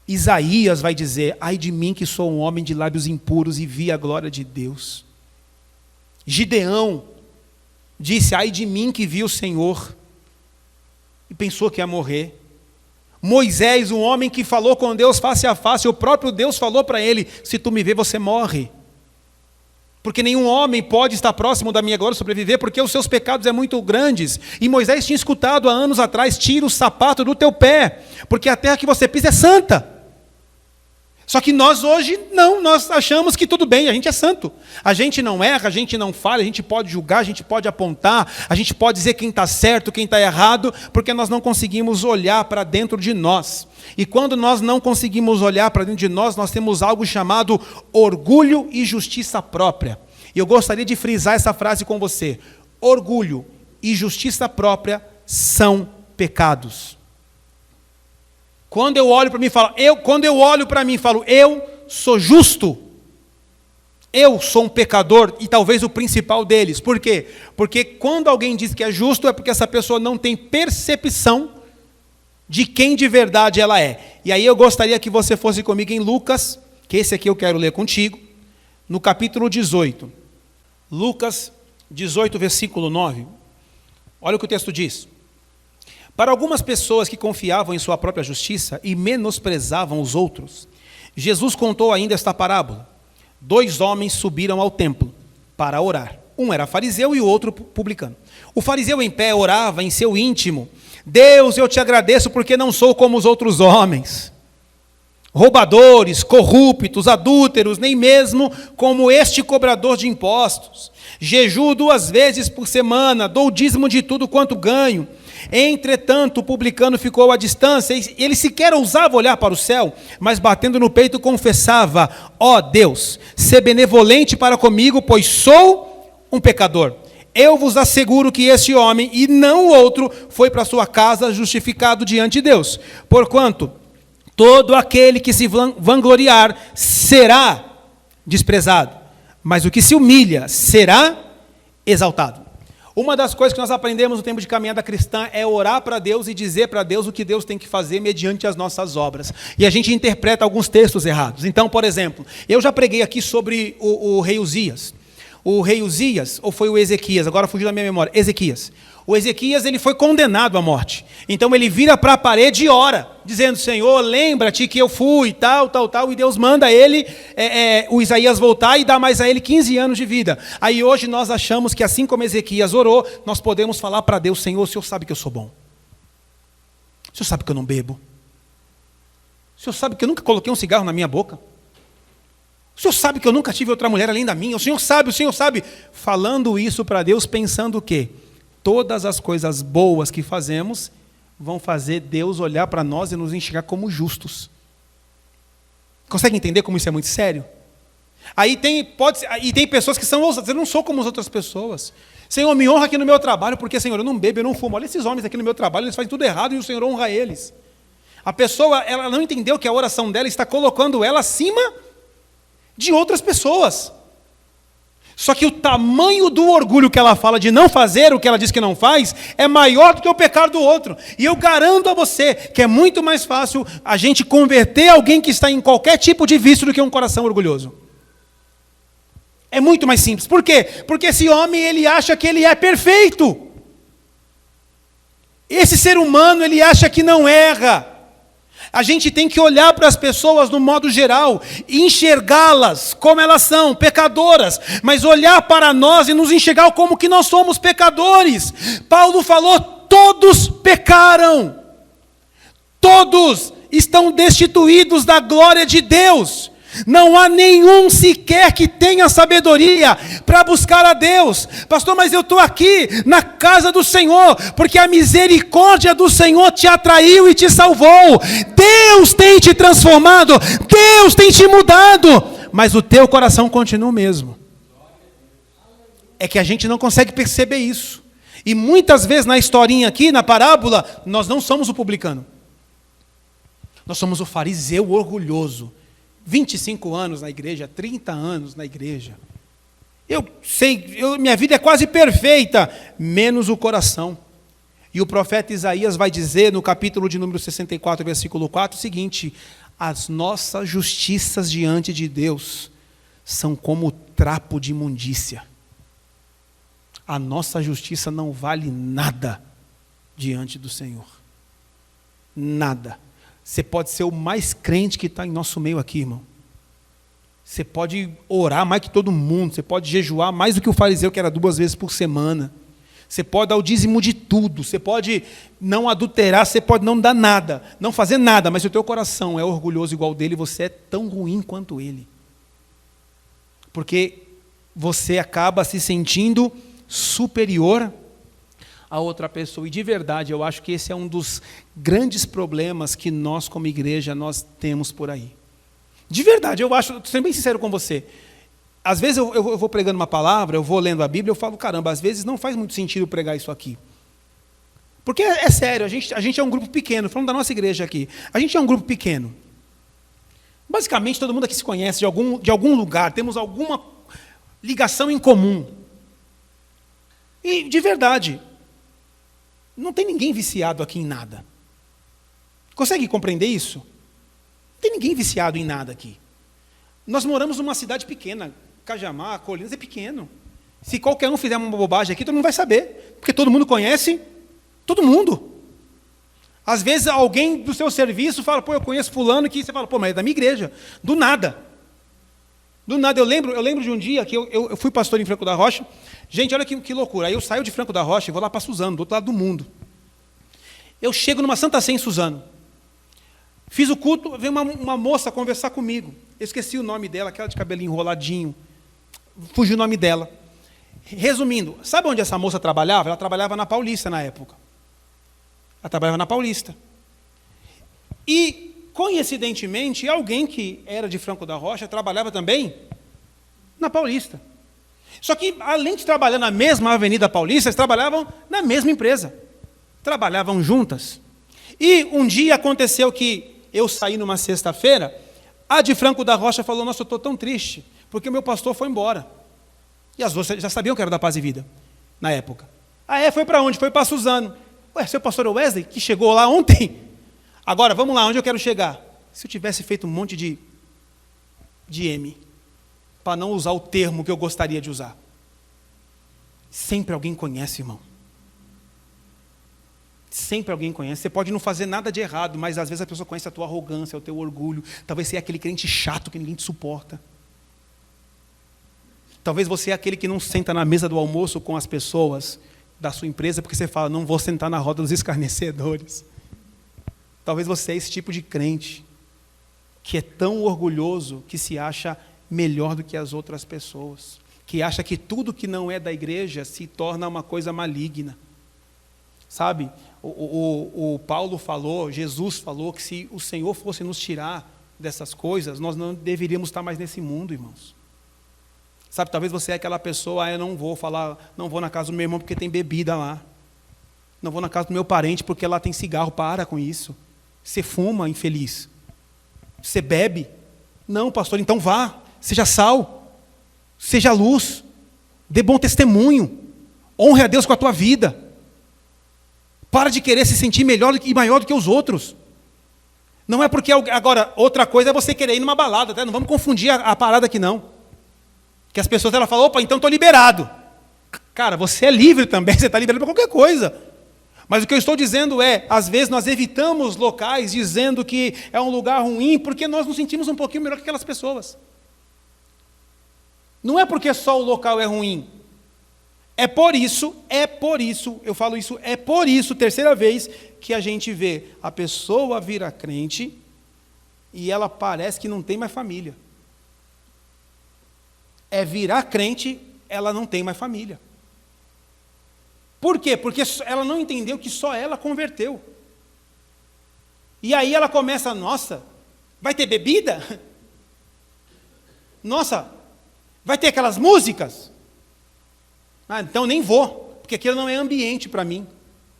S1: Isaías vai dizer: ai de mim que sou um homem de lábios impuros e vi a glória de Deus. Gideão disse: ai de mim que vi o Senhor e pensou que ia morrer. Moisés, um homem que falou com Deus face a face, o próprio Deus falou para ele: se tu me ver, você morre. Porque nenhum homem pode estar próximo da minha glória e sobreviver, porque os seus pecados são muito grandes. E Moisés tinha escutado há anos atrás: tira o sapato do teu pé, porque a terra que você pisa é santa. Só que nós hoje não, nós achamos que tudo bem, a gente é santo. A gente não erra, a gente não falha, a gente pode julgar, a gente pode apontar, a gente pode dizer quem está certo, quem está errado, porque nós não conseguimos olhar para dentro de nós. E quando nós não conseguimos olhar para dentro de nós, nós temos algo chamado orgulho e justiça própria. E eu gostaria de frisar essa frase com você: orgulho e justiça própria são pecados. Quando eu olho para mim e falo, eu sou justo, eu sou um pecador, e talvez o principal deles. Por quê? Porque quando alguém diz que é justo, é porque essa pessoa não tem percepção de quem de verdade ela é. E aí eu gostaria que você fosse comigo em Lucas, que esse aqui eu quero ler contigo, no capítulo 18. Lucas 18, versículo 9. Olha o que o texto diz. Para algumas pessoas que confiavam em sua própria justiça e menosprezavam os outros, Jesus contou ainda esta parábola. 2 homens subiram ao templo para orar. Um era fariseu e o outro publicano. O fariseu em pé orava em seu íntimo: Deus, eu te agradeço porque não sou como os outros homens, roubadores, corruptos, adúlteros, nem mesmo como este cobrador de impostos. Jejuo 2 vezes por semana, dou o dízimo de tudo quanto ganho. Entretanto, o publicano ficou à distância, ele sequer ousava olhar para o céu, mas batendo no peito confessava: ó Deus, sê benevolente para comigo, pois sou um pecador. Eu vos asseguro que este homem, e não o outro, foi para sua casa justificado diante de Deus. Porquanto, todo aquele que se vangloriar será desprezado, mas o que se humilha será exaltado. Uma das coisas que nós aprendemos no tempo de caminhada cristã é orar para Deus e dizer para Deus o que Deus tem que fazer mediante as nossas obras. E a gente interpreta alguns textos errados. Então, por exemplo, eu já preguei aqui sobre o rei Uzias. O rei Uzias, ou foi o Ezequias, agora fugiu da minha memória, Ezequias. O Ezequias, ele foi condenado à morte. Então ele vira para a parede e ora, dizendo: Senhor, lembra-te que eu fui, tal, e Deus manda ele, o Isaías voltar e dá mais a ele 15 anos de vida. Aí hoje nós achamos que assim como Ezequias orou, nós podemos falar para Deus: Senhor, o Senhor sabe que eu sou bom. O Senhor sabe que eu não bebo. O Senhor sabe que eu nunca coloquei um cigarro na minha boca. O Senhor sabe que eu nunca tive outra mulher além da minha. O Senhor sabe. Falando isso para Deus, pensando o quê? Todas as coisas boas que fazemos vão fazer Deus olhar para nós e nos enxergar como justos. Consegue entender como isso é muito sério? Aí tem pessoas que são ousadas. Eu não sou como as outras pessoas. Senhor, me honra aqui no meu trabalho, porque, Senhor, eu não bebo, eu não fumo. Olha esses homens aqui no meu trabalho, eles fazem tudo errado e o Senhor honra eles. A pessoa, ela não entendeu que a oração dela está colocando ela acima de outras pessoas. Só que o tamanho do orgulho que ela fala de não fazer o que ela diz que não faz é maior do que o pecado do outro. E eu garanto a você que é muito mais fácil a gente converter alguém que está em qualquer tipo de vício do que um coração orgulhoso. É muito mais simples. Por quê? Porque esse homem, ele acha que ele é perfeito. Esse ser humano, ele acha que não erra. A gente tem que olhar para as pessoas no modo geral e enxergá-las como elas são, pecadoras, mas olhar para nós e nos enxergar como que nós somos pecadores. Paulo falou: todos pecaram, todos estão destituídos da glória de Deus. Não há nenhum sequer que tenha sabedoria para buscar a Deus. Pastor, mas eu estou aqui na casa do Senhor, porque a misericórdia do Senhor te atraiu e te salvou. Deus tem te transformado, Deus tem te mudado, mas o teu coração continua o mesmo. É que a gente não consegue perceber isso. E muitas vezes na historinha aqui, na parábola, nós não somos o publicano. Nós somos o fariseu orgulhoso. 25 anos na igreja, 30 anos na igreja. Eu sei, minha vida é quase perfeita, menos o coração. E o profeta Isaías vai dizer no capítulo de número 64, versículo 4, o seguinte: as nossas justiças diante de Deus são como trapo de imundícia. A nossa justiça não vale nada diante do Senhor. Nada. Você pode ser o mais crente que está em nosso meio aqui, irmão. Você pode orar mais que todo mundo. Você pode jejuar mais do que o fariseu, que era 2 vezes por semana. Você pode dar o dízimo de tudo. Você pode não adulterar, você pode não dar nada, não fazer nada. Mas se o teu coração é orgulhoso igual dele, você é tão ruim quanto ele. Porque você acaba se sentindo superior a outra pessoa. E de verdade, eu acho que esse é um dos grandes problemas que nós, como igreja, nós temos por aí. De verdade, eu acho, sendo bem sincero com você, às vezes eu vou pregando uma palavra, eu vou lendo a Bíblia, eu falo: caramba, às vezes não faz muito sentido pregar isso aqui. Porque é sério, a gente é um grupo pequeno, falando da nossa igreja aqui. A gente é um grupo pequeno. Basicamente, todo mundo aqui se conhece de algum lugar, temos alguma ligação em comum. E, de verdade, não tem ninguém viciado aqui em nada. Consegue compreender isso? Não tem ninguém viciado em nada aqui. Nós moramos numa cidade pequena, Cajamar, Colinas é pequeno. Se qualquer um fizer uma bobagem aqui, todo mundo vai saber, porque todo mundo conhece todo mundo. Às vezes alguém do seu serviço fala, pô, eu conheço fulano, que você fala, pô, mas é da minha igreja. Do nada. Do nada. Eu lembro de um dia que eu fui pastor em Franco da Rocha. Gente, olha que loucura. Aí eu saio de Franco da Rocha e vou lá para Suzano, do outro lado do mundo. Eu chego numa Santa Sé em Suzano. Fiz o culto, veio uma moça conversar comigo. Eu esqueci o nome dela, aquela de cabelinho enroladinho. Fugiu o nome dela. Resumindo, sabe onde essa moça trabalhava? Ela trabalhava na Paulista na época. Ela trabalhava na Paulista. E, coincidentemente, alguém que era de Franco da Rocha trabalhava também na Paulista. Só que, além de trabalhar na mesma Avenida Paulista, eles trabalhavam na mesma empresa. Trabalhavam juntas. E um dia aconteceu que eu saí numa sexta-feira, a de Franco da Rocha falou, nossa, eu estou tão triste, porque o meu pastor foi embora. E as duas já sabiam que era da Paz e Vida, na época. Ah, foi para onde? Foi para Suzano. Ué, seu pastor Wesley, que chegou lá ontem? Agora, vamos lá, onde eu quero chegar? Se eu tivesse feito um monte de M, para não usar o termo que eu gostaria de usar. Sempre alguém conhece, irmão. Sempre alguém conhece. Você pode não fazer nada de errado, mas às vezes a pessoa conhece a tua arrogância, o teu orgulho. Talvez você é aquele crente chato que ninguém te suporta. Talvez você é aquele que não senta na mesa do almoço com as pessoas da sua empresa, porque você fala, não vou sentar na roda dos escarnecedores. Talvez você é esse tipo de crente, que é tão orgulhoso, que se acha melhor do que as outras pessoas, que acha que tudo que não é da igreja se torna uma coisa maligna. Sabe, o Paulo falou, Jesus falou, que se o Senhor fosse nos tirar dessas coisas, nós não deveríamos estar mais nesse mundo, irmãos. Sabe, talvez você é aquela pessoa, eu não vou na casa do meu irmão porque tem bebida lá. Não vou na casa do meu parente porque lá tem cigarro. Para com isso. Você fuma, infeliz. Você bebe. Não, pastor, então vá. Seja sal. Seja luz. Dê bom testemunho. Honre a Deus com a tua vida. Para de querer se sentir melhor e maior do que os outros. Não é porque... Agora, outra coisa é você querer ir numa balada. Tá? Não vamos confundir a parada aqui, não. Que as pessoas falam, opa, então estou liberado. Cara, você é livre também, você está liberado para qualquer coisa. Mas o que eu estou dizendo é, às vezes nós evitamos locais dizendo que é um lugar ruim, porque nós nos sentimos um pouquinho melhor que aquelas pessoas. Não é porque só o local é ruim. É por isso, eu falo isso, é por isso, terceira vez, que a gente vê a pessoa virar crente e ela parece que não tem mais família. É virar crente, ela não tem mais família. Por quê? Porque ela não entendeu que só ela converteu. E aí ela começa, nossa, vai ter bebida? Nossa, vai ter aquelas músicas? Ah, então nem vou, porque aquilo não é ambiente para mim.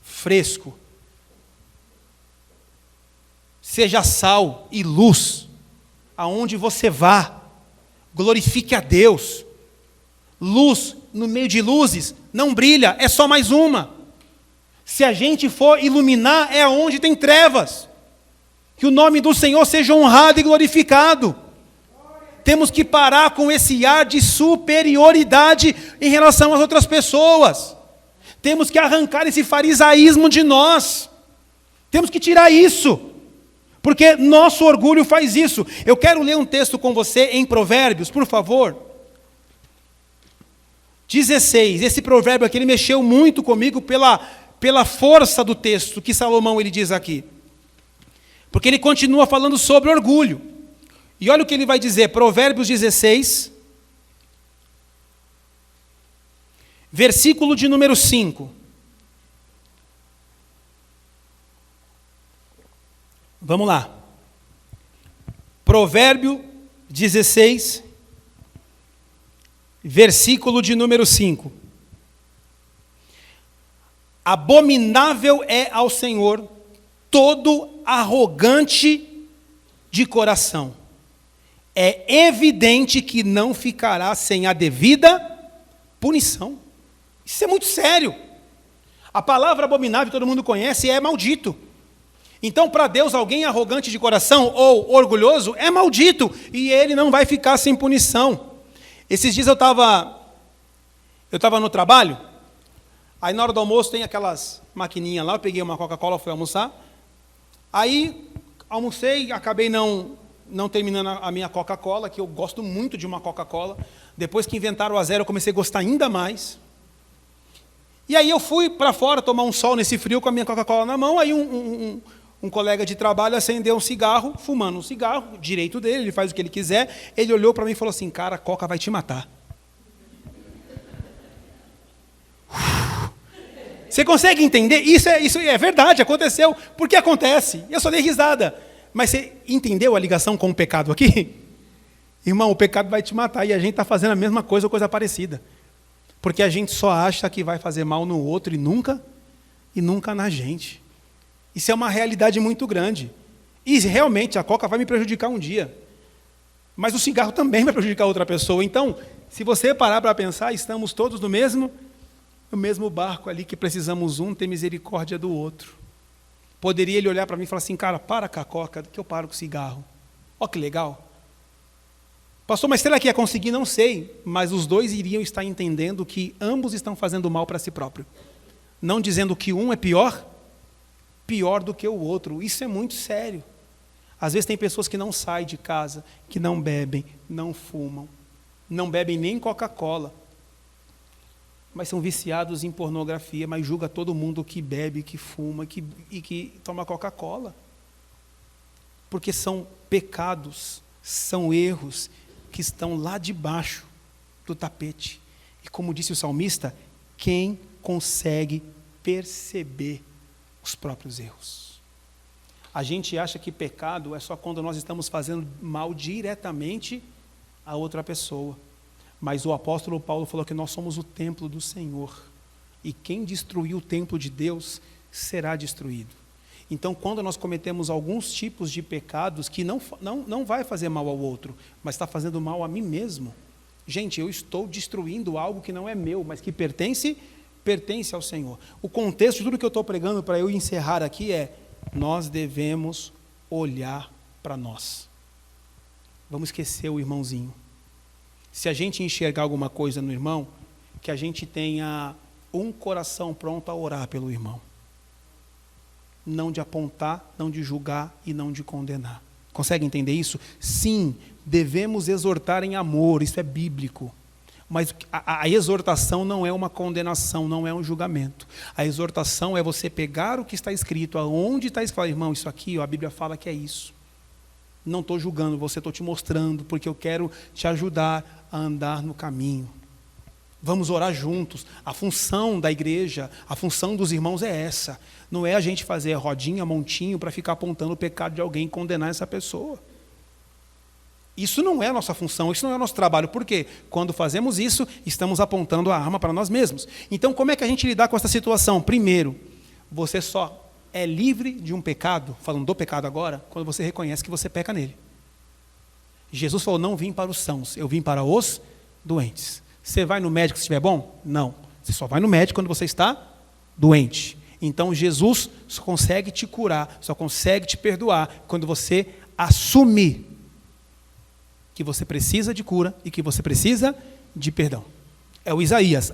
S1: Fresco. Seja sal e luz, aonde você vá. Glorifique a Deus. Luz no meio de luzes não brilha, é só mais uma. Se a gente for iluminar, é onde tem trevas. Que o nome do Senhor seja honrado e glorificado. Temos que parar com esse ar de superioridade em relação às outras pessoas. Temos que arrancar esse farisaísmo de nós. Temos que tirar isso. Porque nosso orgulho faz isso. Eu quero ler um texto com você em Provérbios, por favor. 16. Esse provérbio aqui, ele mexeu muito comigo pela força do texto que Salomão ele diz aqui. Porque ele continua falando sobre orgulho. E olha o que ele vai dizer, Provérbios 16, versículo de número 5. Vamos lá. Provérbio 16, versículo de número 5. Abominável é ao Senhor todo arrogante de coração. É evidente que não ficará sem a devida punição. Isso é muito sério. A palavra abominável todo mundo conhece, é maldito. Então, para Deus, alguém arrogante de coração ou orgulhoso é maldito, e ele não vai ficar sem punição. Esses dias eu estava no trabalho, aí na hora do almoço tem aquelas maquininhas lá, eu peguei uma Coca-Cola, fui almoçar, aí almocei, acabei não terminando a minha Coca-Cola, que eu gosto muito de uma Coca-Cola. Depois que inventaram o a zero, eu comecei a gostar ainda mais. E aí eu fui para fora tomar um sol nesse frio com a minha Coca-Cola na mão, aí um colega de trabalho acendeu um cigarro, fumando um cigarro, direito dele, ele faz o que ele quiser. Ele olhou para mim e falou assim: cara, a Coca vai te matar. Você consegue entender? Isso é verdade, aconteceu. Por que acontece? Eu só dei risada. Mas você entendeu a ligação com o pecado aqui? Irmão, o pecado vai te matar e a gente está fazendo a mesma coisa ou coisa parecida. Porque a gente só acha que vai fazer mal no outro e nunca na gente. Isso é uma realidade muito grande. E realmente a Coca vai me prejudicar um dia. Mas o cigarro também vai prejudicar outra pessoa. Então, se você parar para pensar, estamos todos no mesmo barco ali, que precisamos ter misericórdia do outro. Poderia ele olhar para mim e falar assim: cara, para com a Coca, que eu paro com o cigarro. Ó que legal. Pastor, mas será que ia conseguir? Não sei. Mas os dois iriam estar entendendo que ambos estão fazendo mal para si próprio. Não dizendo que um é pior do que o outro. Isso é muito sério. Às vezes tem pessoas que não saem de casa, que não bebem, não fumam, não bebem nem Coca-Cola, mas são viciados em pornografia, mas julga todo mundo que bebe, que fuma e que toma Coca-Cola. Porque são pecados, são erros que estão lá debaixo do tapete. E como disse o salmista, quem consegue perceber os próprios erros? A gente acha que pecado é só quando nós estamos fazendo mal diretamente a outra pessoa. Mas o apóstolo Paulo falou que nós somos o templo do Senhor. E quem destruiu o templo de Deus será destruído. Então, quando nós cometemos alguns tipos de pecados que não vai fazer mal ao outro, mas está fazendo mal a mim mesmo. Gente, eu estou destruindo algo que não é meu, mas que pertence ao Senhor. O contexto de tudo que eu estou pregando para eu encerrar aqui é: nós devemos olhar para nós. Vamos esquecer o irmãozinho. Se a gente enxergar alguma coisa no irmão, que a gente tenha um coração pronto a orar pelo irmão. Não de apontar, não de julgar e não de condenar. Consegue entender isso? Sim, devemos exortar em amor, isso é bíblico. Mas a exortação não é uma condenação, não é um julgamento. A exortação é você pegar o que está escrito, aonde está escrito: irmão, isso aqui, ó, a Bíblia fala que é isso. Não estou julgando você, estou te mostrando, porque eu quero te ajudar a andar no caminho. Vamos orar juntos. A função da igreja, a função dos irmãos é essa. Não é a gente fazer rodinha, montinho, para ficar apontando o pecado de alguém e condenar essa pessoa. Isso não é a nossa função, isso não é o nosso trabalho. Por quê? Quando fazemos isso, estamos apontando a arma para nós mesmos. Então, como é que a gente lidar com essa situação? Primeiro, você só é livre de um pecado, falando do pecado agora, quando você reconhece que você peca nele. Jesus falou: não vim para os sãos, eu vim para os doentes. Você vai no médico se estiver bom? Não. Você só vai no médico quando você está doente. Então Jesus só consegue te curar, só consegue te perdoar quando você assumir que você precisa de cura e que você precisa de perdão. É o Isaías.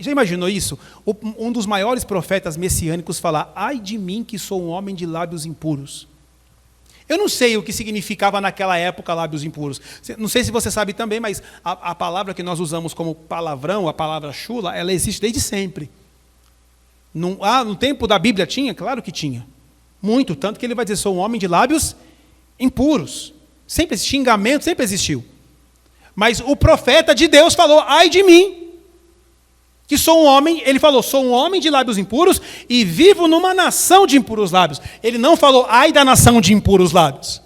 S1: Já imaginou isso? Um dos maiores profetas messiânicos falar: ai de mim que sou um homem de lábios impuros. Eu não sei o que significava naquela época lábios impuros. Não sei se você sabe também, mas a palavra que nós usamos como palavrão, a palavra chula, ela existe desde sempre. No tempo da Bíblia tinha? Claro que tinha. Muito, tanto que ele vai dizer: sou um homem de lábios impuros. Sempre esse xingamento sempre existiu. Mas o profeta de Deus falou: ai de mim, que sou um homem, ele falou: sou um homem de lábios impuros e vivo numa nação de impuros lábios. Ele não falou: ai da nação de impuros lábios.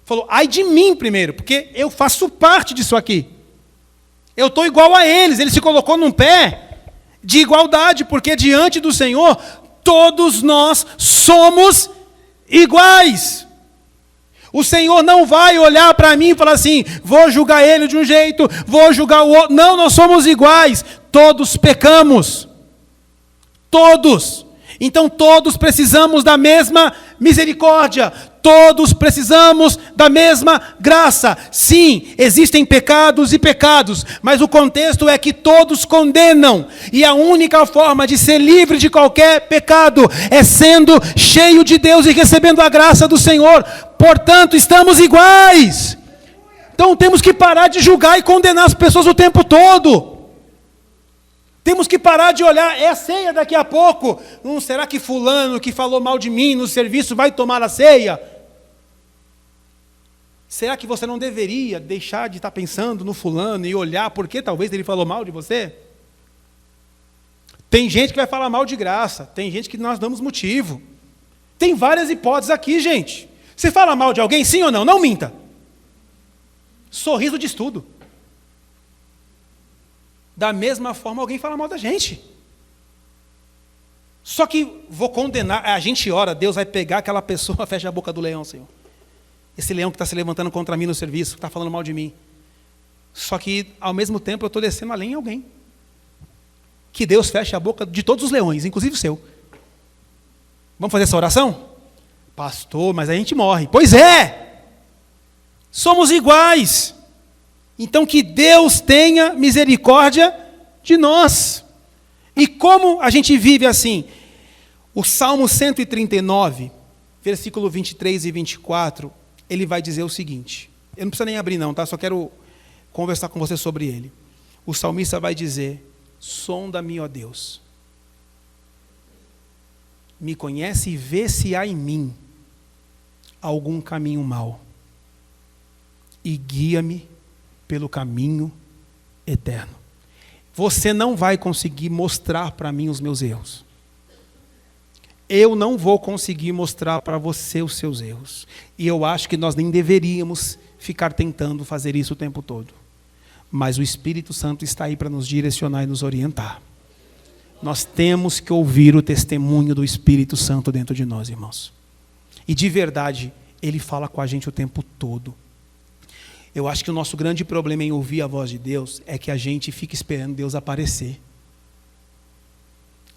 S1: Falou: ai de mim primeiro, porque eu faço parte disso aqui. Eu estou igual a eles. Ele se colocou num pé de igualdade, porque diante do Senhor, todos nós somos iguais. O Senhor não vai olhar para mim e falar assim, vou julgar ele de um jeito, vou julgar o outro. Não, nós somos iguais. Todos pecamos. Todos. Então todos precisamos da mesma misericórdia. Todos precisamos da mesma graça. Sim, existem pecados e pecados, mas o contexto é que todos condenam. E a única forma de ser livre de qualquer pecado é sendo cheio de Deus e recebendo a graça do Senhor. Portanto, estamos iguais. Então temos que parar de julgar e condenar as pessoas o tempo todo. Temos que parar de olhar, é a ceia daqui a pouco. Será que fulano que falou mal de mim no serviço vai tomar a ceia? Será que você não deveria deixar de estar pensando no fulano e olhar porque talvez ele falou mal de você? Tem gente que vai falar mal de graça, tem gente que nós damos motivo. Tem várias hipóteses aqui, gente. Você fala mal de alguém, sim ou não? Não minta. Sorriso diz tudo. Da mesma forma, alguém fala mal da gente. Só que vou condenar, a gente ora, Deus vai pegar aquela pessoa, fecha a boca do leão, Senhor. Esse leão que está se levantando contra mim no serviço, que está falando mal de mim. Só que, ao mesmo tempo, eu estou descendo além em alguém. Que Deus feche a boca de todos os leões, inclusive o seu. Vamos fazer essa oração? Pastor, mas a gente morre. Pois é! Somos iguais. Então que Deus tenha misericórdia de nós. E como a gente vive assim? O Salmo 139, versículo 23 e 24, ele vai dizer o seguinte. Eu não preciso nem abrir não, tá? Só quero conversar com você sobre ele. O salmista vai dizer, sonda-me, ó Deus. Me conhece e vê se há em mim algum caminho mau. E guia-me pelo caminho eterno. Você não vai conseguir mostrar para mim os meus erros. Eu não vou conseguir mostrar para você os seus erros. E eu acho que nós nem deveríamos ficar tentando fazer isso o tempo todo. Mas o Espírito Santo está aí para nos direcionar e nos orientar. Nós temos que ouvir o testemunho do Espírito Santo dentro de nós, irmãos. E de verdade, ele fala com a gente o tempo todo. Eu acho que o nosso grande problema em ouvir a voz de Deus é que a gente fica esperando Deus aparecer.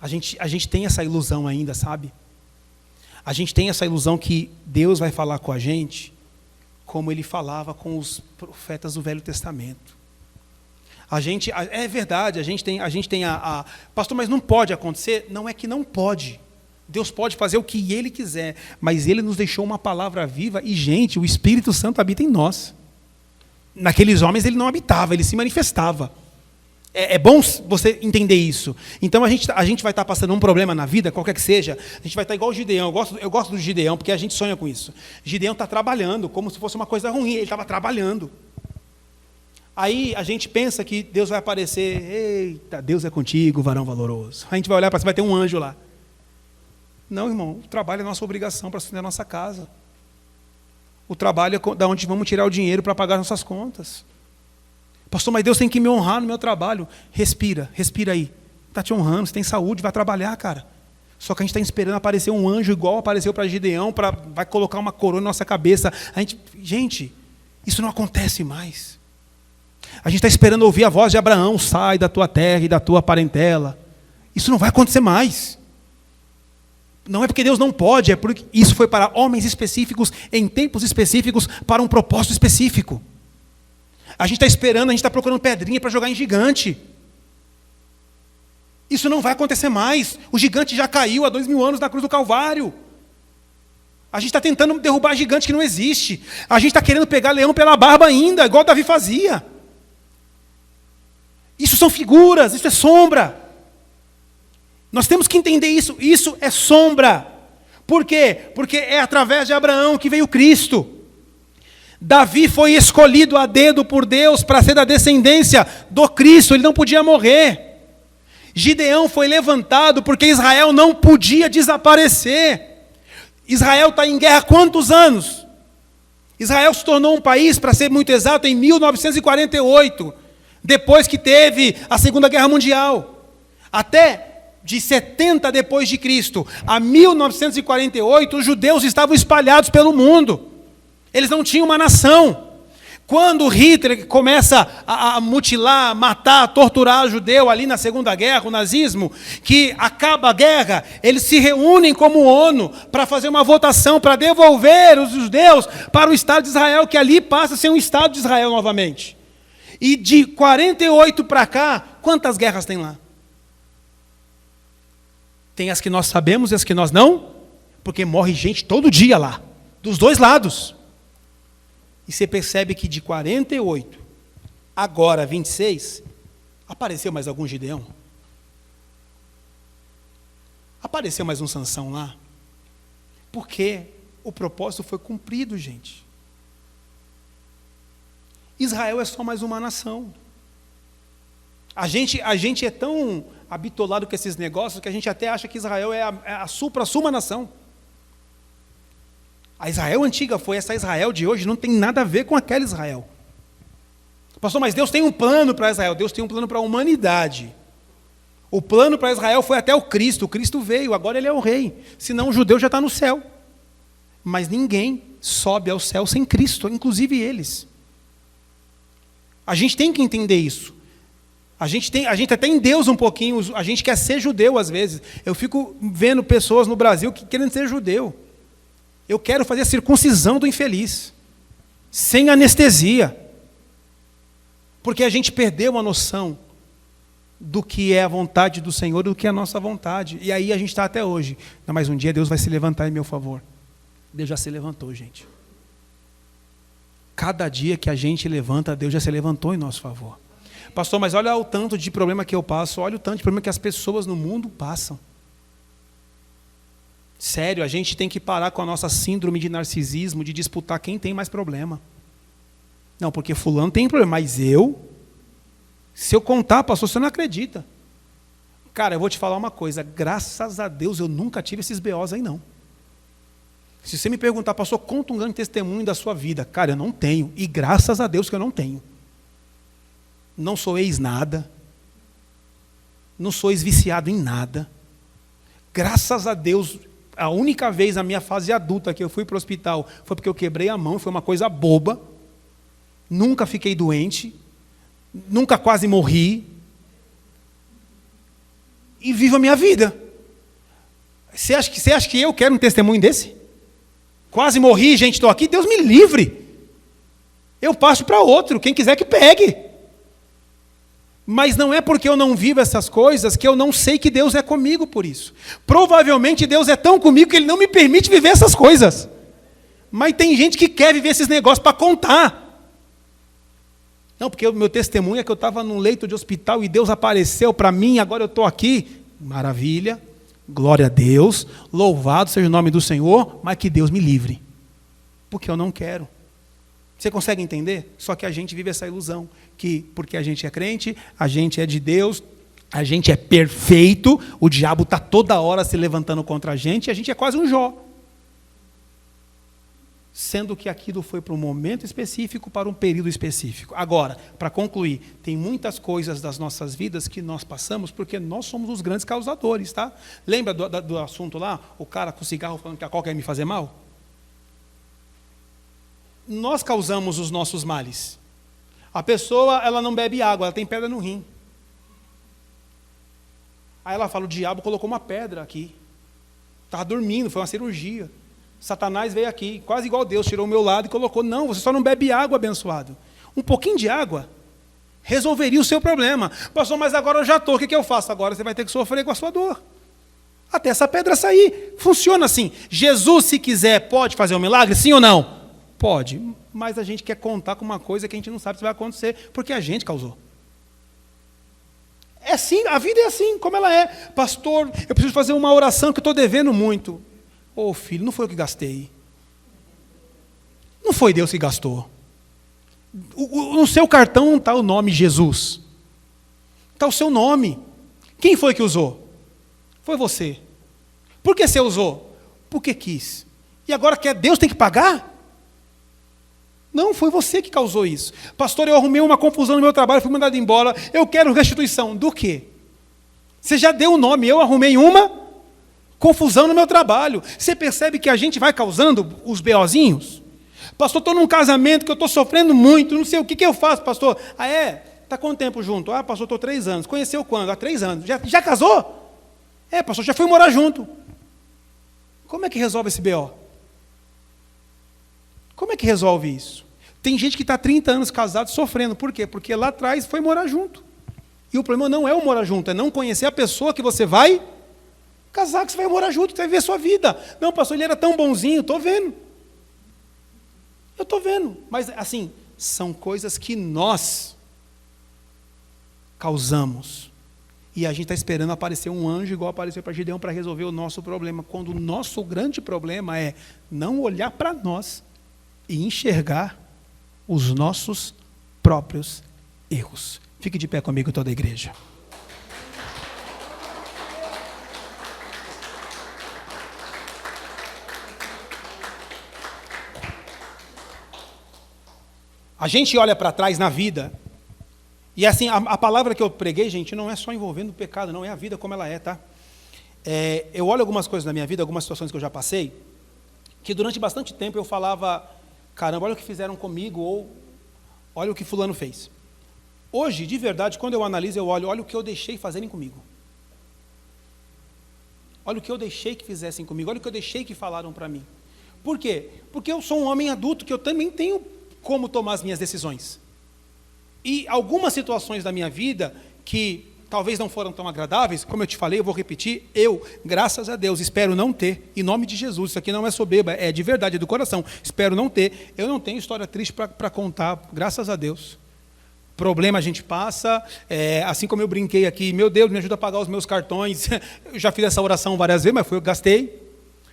S1: A gente tem essa ilusão ainda, sabe? A gente tem essa ilusão que Deus vai falar com a gente como Ele falava com os profetas do Velho Testamento. É verdade, a gente tem pastor, mas não pode acontecer? Não é que não pode. Deus pode fazer o que Ele quiser, mas Ele nos deixou uma palavra viva e, gente, o Espírito Santo habita em nós. Naqueles homens ele não habitava, ele se manifestava. É bom você entender isso. Então a gente vai estar passando um problema na vida, qualquer que seja, a gente vai estar igual o Gideão. Eu gosto do Gideão, porque a gente sonha com isso. Gideão está trabalhando, como se fosse uma coisa ruim, ele estava trabalhando. Aí a gente pensa que Deus vai aparecer, eita, Deus é contigo, varão valoroso. A gente vai olhar para cima, vai ter um anjo lá. Não, irmão, o trabalho é nossa obrigação para sustentar a nossa casa. O trabalho é da onde vamos tirar o dinheiro para pagar nossas contas. Pastor, mas Deus tem que me honrar no meu trabalho. Respira aí. Está te honrando, você tem saúde, vai trabalhar, cara. Só que a gente está esperando aparecer um anjo igual apareceu para Gideão, vai colocar uma coroa na nossa cabeça. Gente, isso não acontece mais. A gente está esperando ouvir a voz de Abraão, sai da tua terra e da tua parentela. Isso não vai acontecer mais. Não é porque Deus não pode, é porque isso foi para homens específicos, em tempos específicos, para um propósito específico. A gente está esperando, a gente está procurando pedrinha para jogar em gigante. Isso não vai acontecer mais. O gigante já caiu há 2000 anos na cruz do Calvário. A gente está tentando derrubar gigante que não existe. A gente está querendo pegar leão pela barba ainda, igual Davi fazia. Isso são figuras, isso é sombra. Nós temos que entender isso. Isso é sombra. Por quê? Porque é através de Abraão que veio Cristo. Davi foi escolhido a dedo por Deus para ser da descendência do Cristo. Ele não podia morrer. Gideão foi levantado porque Israel não podia desaparecer. Israel está em guerra há quantos anos? Israel se tornou um país, para ser muito exato, em 1948. Depois que teve a Segunda Guerra Mundial. Até de 70 depois de Cristo a 1948, os judeus estavam espalhados pelo mundo. Eles não tinham uma nação. Quando Hitler começa a mutilar, matar, torturar judeu ali na Segunda Guerra, o nazismo, que acaba a guerra, eles se reúnem como ONU para fazer uma votação para devolver os judeus para o Estado de Israel, que ali passa a ser um Estado de Israel novamente. E de 48 para cá, quantas guerras tem lá? Tem as que nós sabemos e as que nós não, porque morre gente todo dia lá, dos dois lados. E você percebe que de 48, agora 26, apareceu mais algum Gideão? Apareceu mais um Sansão lá? Porque o propósito foi cumprido, gente. Israel é só mais uma nação. A gente é tão habitolado com esses negócios que a gente até acha que Israel é a supra-suma nação. A Israel antiga foi, essa Israel de hoje não tem nada a ver com aquela Israel. Pastor, mas Deus tem um plano para Israel, Deus tem um plano para a humanidade. O plano para Israel foi até o Cristo veio, agora ele é o rei, senão o judeu já está no céu. Mas ninguém sobe ao céu sem Cristo, inclusive eles. A gente tem que entender isso. A gente até em Deus um pouquinho, a gente quer ser judeu às vezes. Eu fico vendo pessoas no Brasil que querem ser judeu. Eu quero fazer a circuncisão do infeliz, sem anestesia. Porque a gente perdeu a noção do que é a vontade do Senhor e do que é a nossa vontade. E aí a gente está até hoje. Não, mas um dia Deus vai se levantar em meu favor. Deus já se levantou, gente. Cada dia que a gente levanta, Deus já se levantou em nosso favor. Pastor, mas olha o tanto de problema que eu passo, olha o tanto de problema que as pessoas no mundo passam. Sério, a gente tem que parar com a nossa síndrome de narcisismo, de disputar quem tem mais problema. Não, porque fulano tem problema, mas se eu contar, pastor, você não acredita. Cara, eu vou te falar uma coisa, graças a Deus eu nunca tive esses BOs aí não. Se você me perguntar, pastor, conta um grande testemunho da sua vida. Cara, eu não tenho, e graças a Deus que eu não tenho. Não sou ex-nada, não sou ex-viciado em nada. Graças a Deus, a única vez na minha fase adulta que eu fui para o hospital foi porque eu quebrei a mão, foi uma coisa boba. Nunca fiquei doente, nunca quase morri. E vivo a minha vida. Você acha que eu quero um testemunho desse? Quase morri, gente, estou aqui, Deus me livre. Eu passo para outro, quem quiser que pegue. Mas não é porque eu não vivo essas coisas que eu não sei que Deus é comigo por isso. Provavelmente Deus é tão comigo que Ele não me permite viver essas coisas. Mas tem gente que quer viver esses negócios para contar. Não, porque o meu testemunho é que eu estava num leito de hospital e Deus apareceu para mim e agora eu estou aqui. Maravilha, glória a Deus, louvado seja o nome do Senhor, mas que Deus me livre. Porque eu não quero. Você consegue entender? Só que a gente vive essa ilusão, que porque a gente é crente, a gente é de Deus, a gente é perfeito, o diabo está toda hora se levantando contra a gente é quase um Jó. Sendo que aquilo foi para um momento específico, para um período específico. Agora, para concluir, tem muitas coisas das nossas vidas que nós passamos porque nós somos os grandes causadores, tá? Lembra do assunto lá? O cara com cigarro falando que a coca ia me fazer mal? Nós causamos os nossos males. A pessoa, ela não bebe água, ela tem pedra no rim. Aí ela fala, o diabo colocou uma pedra aqui. Estava dormindo, foi uma cirurgia. Satanás veio aqui, quase igual Deus, tirou o meu lado e colocou, não, você só não bebe água, abençoado. Um pouquinho de água resolveria o seu problema. Pastor, mas agora eu já estou, o que eu faço? Agora você vai ter que sofrer com a sua dor. Até essa pedra sair. Funciona assim. Jesus, se quiser, pode fazer um milagre? Sim ou não? Pode, mas a gente quer contar com uma coisa que a gente não sabe se vai acontecer, porque a gente causou. É assim, a vida é assim, como ela é. Pastor, eu preciso fazer uma oração que eu estou devendo muito. Ô filho, não foi eu que gastei. Não foi Deus que gastou. No seu cartão não está o nome Jesus. Está o seu nome. Quem foi que usou? Foi você. Por que você usou? Porque quis. E agora que Deus tem que pagar? Não, foi você que causou isso. Pastor, eu arrumei uma confusão no meu trabalho, fui mandado embora, eu quero restituição. Do quê? Você já deu o nome, eu arrumei uma confusão no meu trabalho. Você percebe que a gente vai causando os BOzinhos? Pastor, estou num casamento que eu estou sofrendo muito, não sei o que eu faço, pastor. Ah, é? Está quanto tempo junto? Ah, pastor, estou 3 anos. Conheceu quando? Há 3 anos. Já casou? É, pastor, já fui morar junto. Como é que resolve esse BO? Como é que resolve isso? Tem gente que está 30 anos casado sofrendo. Por quê? Porque lá atrás foi morar junto. E o problema não é o morar junto, é não conhecer a pessoa que você vai casar, que você vai morar junto, você vai ver a sua vida. Não, pastor, ele era tão bonzinho, estou vendo. Eu estou vendo. Mas, assim, são coisas que nós causamos. E a gente está esperando aparecer um anjo igual apareceu para Gideão para resolver o nosso problema. Quando o nosso grande problema é não olhar para nós e enxergar os nossos próprios erros. Fique de pé comigo, toda a igreja. A gente olha para trás na vida, e assim, a palavra que eu preguei, gente, não é só envolvendo o pecado, não, é a vida como ela é, tá? Eu olho algumas coisas na minha vida, algumas situações que eu já passei, que durante bastante tempo eu falava, caramba, olha o que fizeram comigo, ou olha o que fulano fez. Hoje, de verdade, quando eu analiso, eu olho o que eu deixei fazerem comigo. Olha o que eu deixei que fizessem comigo, olha o que eu deixei que falaram para mim. Por quê? Porque eu sou um homem adulto, que eu também tenho como tomar as minhas decisões. E algumas situações da minha vida, que talvez não foram tão agradáveis, como eu te falei, eu vou repetir, graças a Deus, espero não ter, em nome de Jesus, isso aqui não é soberba, é de verdade, é do coração, espero não ter, eu não tenho história triste para contar, graças a Deus. Problema a gente passa, assim como eu brinquei aqui, meu Deus, me ajuda a pagar os meus cartões, eu já fiz essa oração várias vezes, mas eu gastei,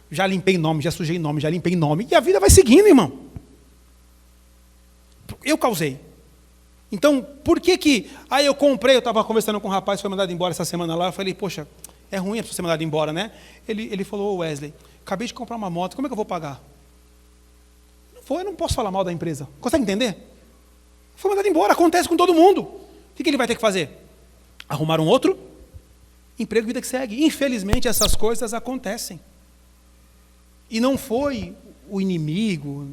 S1: já limpei nome, já sujei nome, já limpei nome, e a vida vai seguindo, irmão. Eu causei. Então, por que aí eu comprei, eu estava conversando com um rapaz, foi mandado embora essa semana lá, eu falei, poxa, é ruim ser mandado embora, né? Ele falou, Wesley, acabei de comprar uma moto, como é que eu vou pagar? Eu não posso falar mal da empresa, consegue entender? Foi mandado embora, acontece com todo mundo. O que ele vai ter que fazer? Arrumar um outro emprego, vida que segue. Infelizmente, essas coisas acontecem. E não foi o inimigo,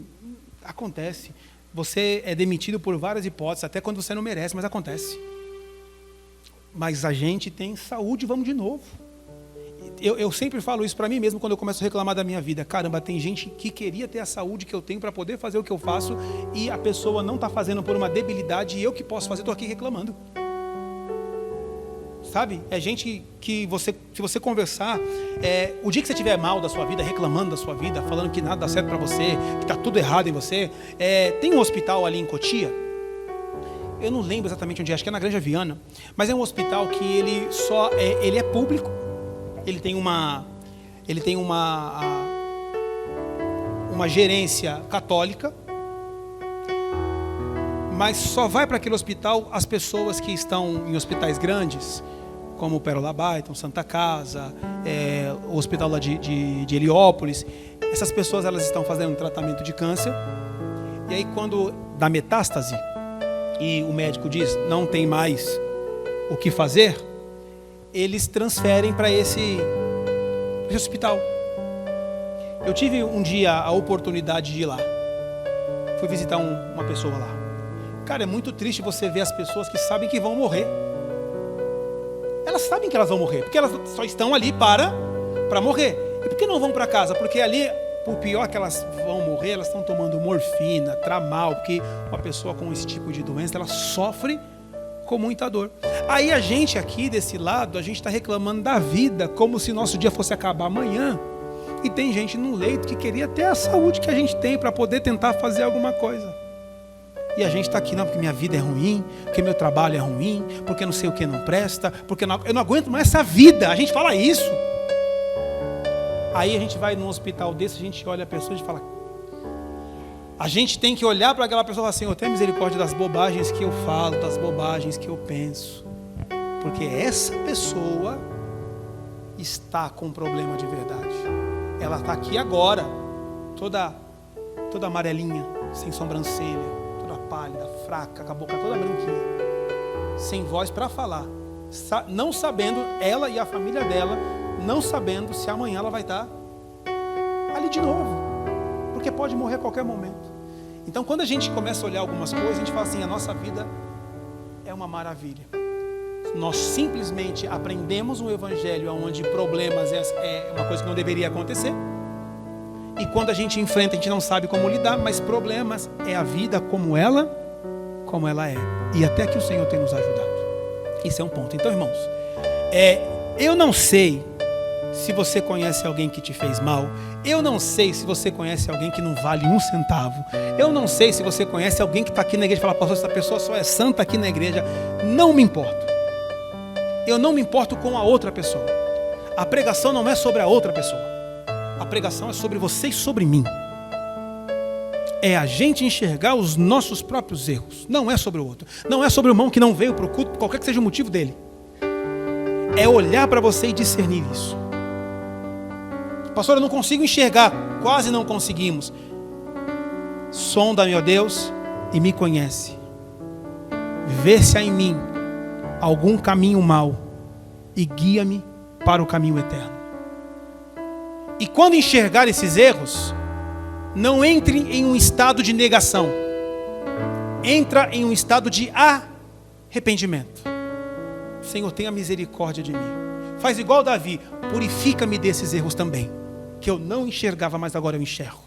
S1: acontece. Você é demitido por várias hipóteses, até quando você não merece, mas acontece. Mas a gente tem saúde, vamos de novo. Eu sempre falo isso para mim mesmo quando eu começo a reclamar da minha vida. Caramba, tem gente que queria ter a saúde que eu tenho para poder fazer o que eu faço e a pessoa não está fazendo por uma debilidade e eu que posso fazer, estou aqui reclamando. Sabe? É gente que se você conversar, o dia que você estiver mal da sua vida, reclamando da sua vida, falando que nada dá certo para você, que está tudo errado em você, tem um hospital ali em Cotia, eu não lembro exatamente onde é, acho que é na Granja Viana, mas é um hospital que ele é público, ele tem uma gerência católica, mas só vai para aquele hospital as pessoas que estão em hospitais grandes, como o Pérola Baiton, Santa Casa, o hospital lá de Heliópolis. Essas pessoas elas estão fazendo um tratamento de câncer, e aí quando dá metástase, e o médico diz, não tem mais o que fazer, eles transferem para esse hospital. Eu tive um dia a oportunidade de ir lá. Fui visitar uma pessoa lá. Cara, é muito triste você ver as pessoas que sabem que vão morrer. Elas sabem que elas vão morrer, porque elas só estão ali para morrer. E por que não vão para casa? Porque ali, por pior que elas vão morrer, elas estão tomando morfina, tramal, porque uma pessoa com esse tipo de doença, ela sofre com muita dor. Aí a gente aqui desse lado, a gente está reclamando da vida, como se nosso dia fosse acabar amanhã. E tem gente no leito que queria ter a saúde que a gente tem para poder tentar fazer alguma coisa. E a gente está aqui, não, porque minha vida é ruim, porque meu trabalho é ruim, porque não sei o que não presta, porque eu não aguento mais essa vida. A gente fala isso. Aí a gente vai num hospital desse, a gente olha a pessoa e fala... A gente tem que olhar para aquela pessoa e falar, Senhor, tenha misericórdia das bobagens que eu falo, das bobagens que eu penso. Porque essa pessoa está com um problema de verdade. Ela está aqui agora, toda amarelinha, sem sobrancelha, toda pálida, fraca, com a boca toda branquinha, sem voz para falar. não sabendo, ela e a família dela, não sabendo se amanhã ela vai estar ali de novo, porque pode morrer a qualquer momento. Então, quando a gente começa a olhar algumas coisas, a gente fala assim: a nossa vida é uma maravilha. Nós simplesmente aprendemos um evangelho onde problemas é uma coisa que não deveria acontecer. E quando a gente enfrenta, a gente não sabe como lidar, mas problemas é a vida como ela é. E até que o Senhor tem nos ajudado. Esse é um ponto. Então, irmãos, eu não sei se você conhece alguém que te fez mal. Eu não sei se você conhece alguém que não vale um centavo. Eu não sei se você conhece alguém que está aqui na igreja e fala: pastor, essa pessoa só é santa aqui na igreja. Não me importo. Eu não me importo com a outra pessoa. A pregação não é sobre a outra pessoa. A pregação é sobre você e sobre mim. É a gente enxergar os nossos próprios erros. Não é sobre o outro. Não é sobre o irmão que não veio para o culto, qualquer que seja o motivo dele. É olhar para você e discernir isso. Pastor, eu não consigo enxergar. Quase não conseguimos. Sonda-me, ó Deus, e me conhece. Vê se há em mim algum caminho mau e guia-me para o caminho eterno. E quando enxergar esses erros, não entre em um estado de negação. Entra em um estado de arrependimento. Senhor, tenha misericórdia de mim. Faz igual Davi, purifica-me desses erros também, que eu não enxergava, mas agora eu enxergo.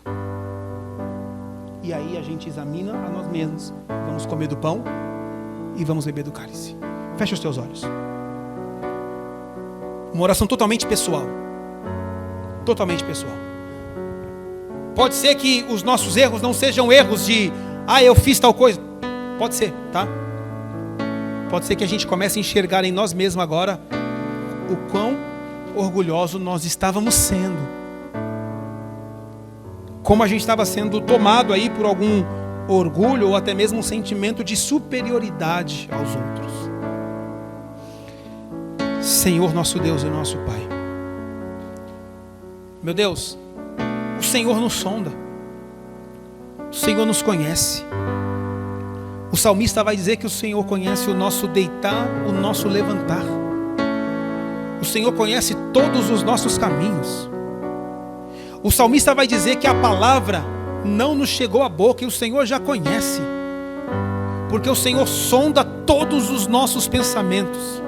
S1: E aí a gente examina a nós mesmos. Vamos comer do pão e vamos beber do cálice. Feche os teus olhos. Uma oração totalmente pessoal. Totalmente pessoal. Pode ser que os nossos erros não sejam erros de eu fiz tal coisa. Pode ser, tá? Pode ser que a gente comece a enxergar em nós mesmos agora o quão orgulhoso nós estávamos sendo. Como a gente estava sendo tomado aí por algum orgulho ou até mesmo um sentimento de superioridade aos outros. Senhor, nosso Deus e nosso Pai. Meu Deus, o Senhor nos sonda. O Senhor nos conhece. O salmista vai dizer que o Senhor conhece o nosso deitar, o nosso levantar. O Senhor conhece todos os nossos caminhos. O salmista vai dizer que a palavra não nos chegou à boca e o Senhor já conhece. Porque o Senhor sonda todos os nossos pensamentos.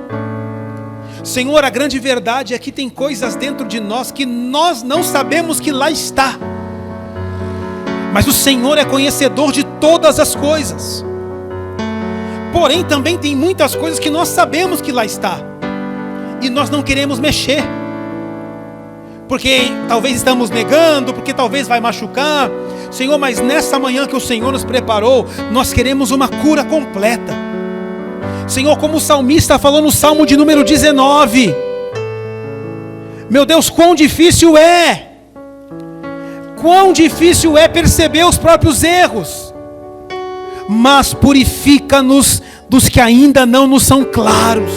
S1: Senhor, a grande verdade é que tem coisas dentro de nós que nós não sabemos que lá está. Mas o Senhor é conhecedor de todas as coisas. Porém, também tem muitas coisas que nós sabemos que lá está. E nós não queremos mexer. Porque talvez estamos negando, porque talvez vai machucar. Senhor, mas nessa manhã que o Senhor nos preparou, nós queremos uma cura completa. Senhor, como o salmista falou no Salmo de número 19. Meu Deus, quão difícil é. Quão difícil é perceber os próprios erros. Mas purifica-nos dos que ainda não nos são claros.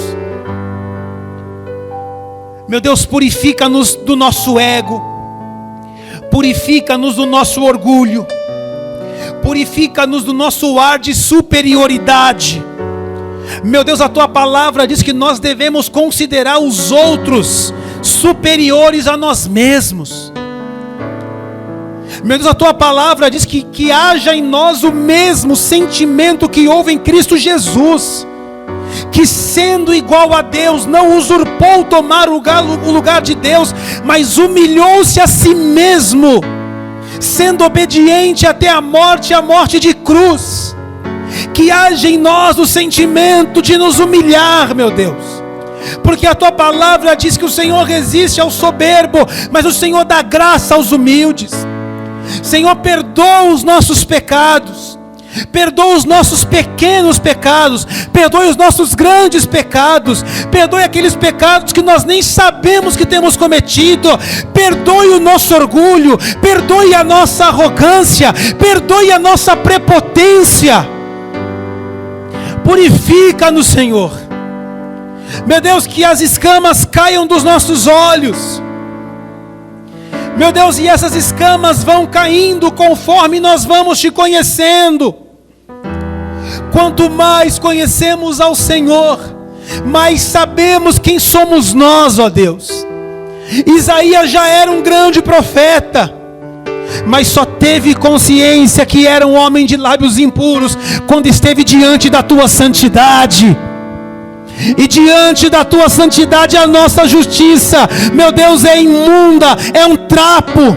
S1: Meu Deus, purifica-nos do nosso ego. Purifica-nos do nosso orgulho. Purifica-nos do nosso ar de superioridade. Meu Deus, a Tua palavra diz que nós devemos considerar os outros superiores a nós mesmos. Meu Deus, a Tua palavra diz que haja em nós o mesmo sentimento que houve em Cristo Jesus, que sendo igual a Deus, não usurpou tomar o lugar de Deus, mas humilhou-se a si mesmo, sendo obediente até a morte de cruz. Que haja em nós o sentimento de nos humilhar, meu Deus, porque a Tua palavra diz que o Senhor resiste ao soberbo, mas o Senhor dá graça aos humildes. Senhor, perdoa os nossos pecados, perdoa os nossos pequenos pecados, perdoe os nossos grandes pecados, perdoe aqueles pecados que nós nem sabemos que temos cometido, perdoe o nosso orgulho, perdoe a nossa arrogância, perdoe a nossa prepotência. Purifica-nos, Senhor. Meu Deus, que as escamas caiam dos nossos olhos. Meu Deus, e essas escamas vão caindo conforme nós vamos Te conhecendo. Quanto mais conhecemos ao Senhor, mas sabemos quem somos nós, ó Deus. Isaías já era um grande profeta, mas só teve consciência que era um homem de lábios impuros quando esteve diante da tua santidade. E diante da tua santidade a nossa justiça, meu Deus, é imunda, é um trapo.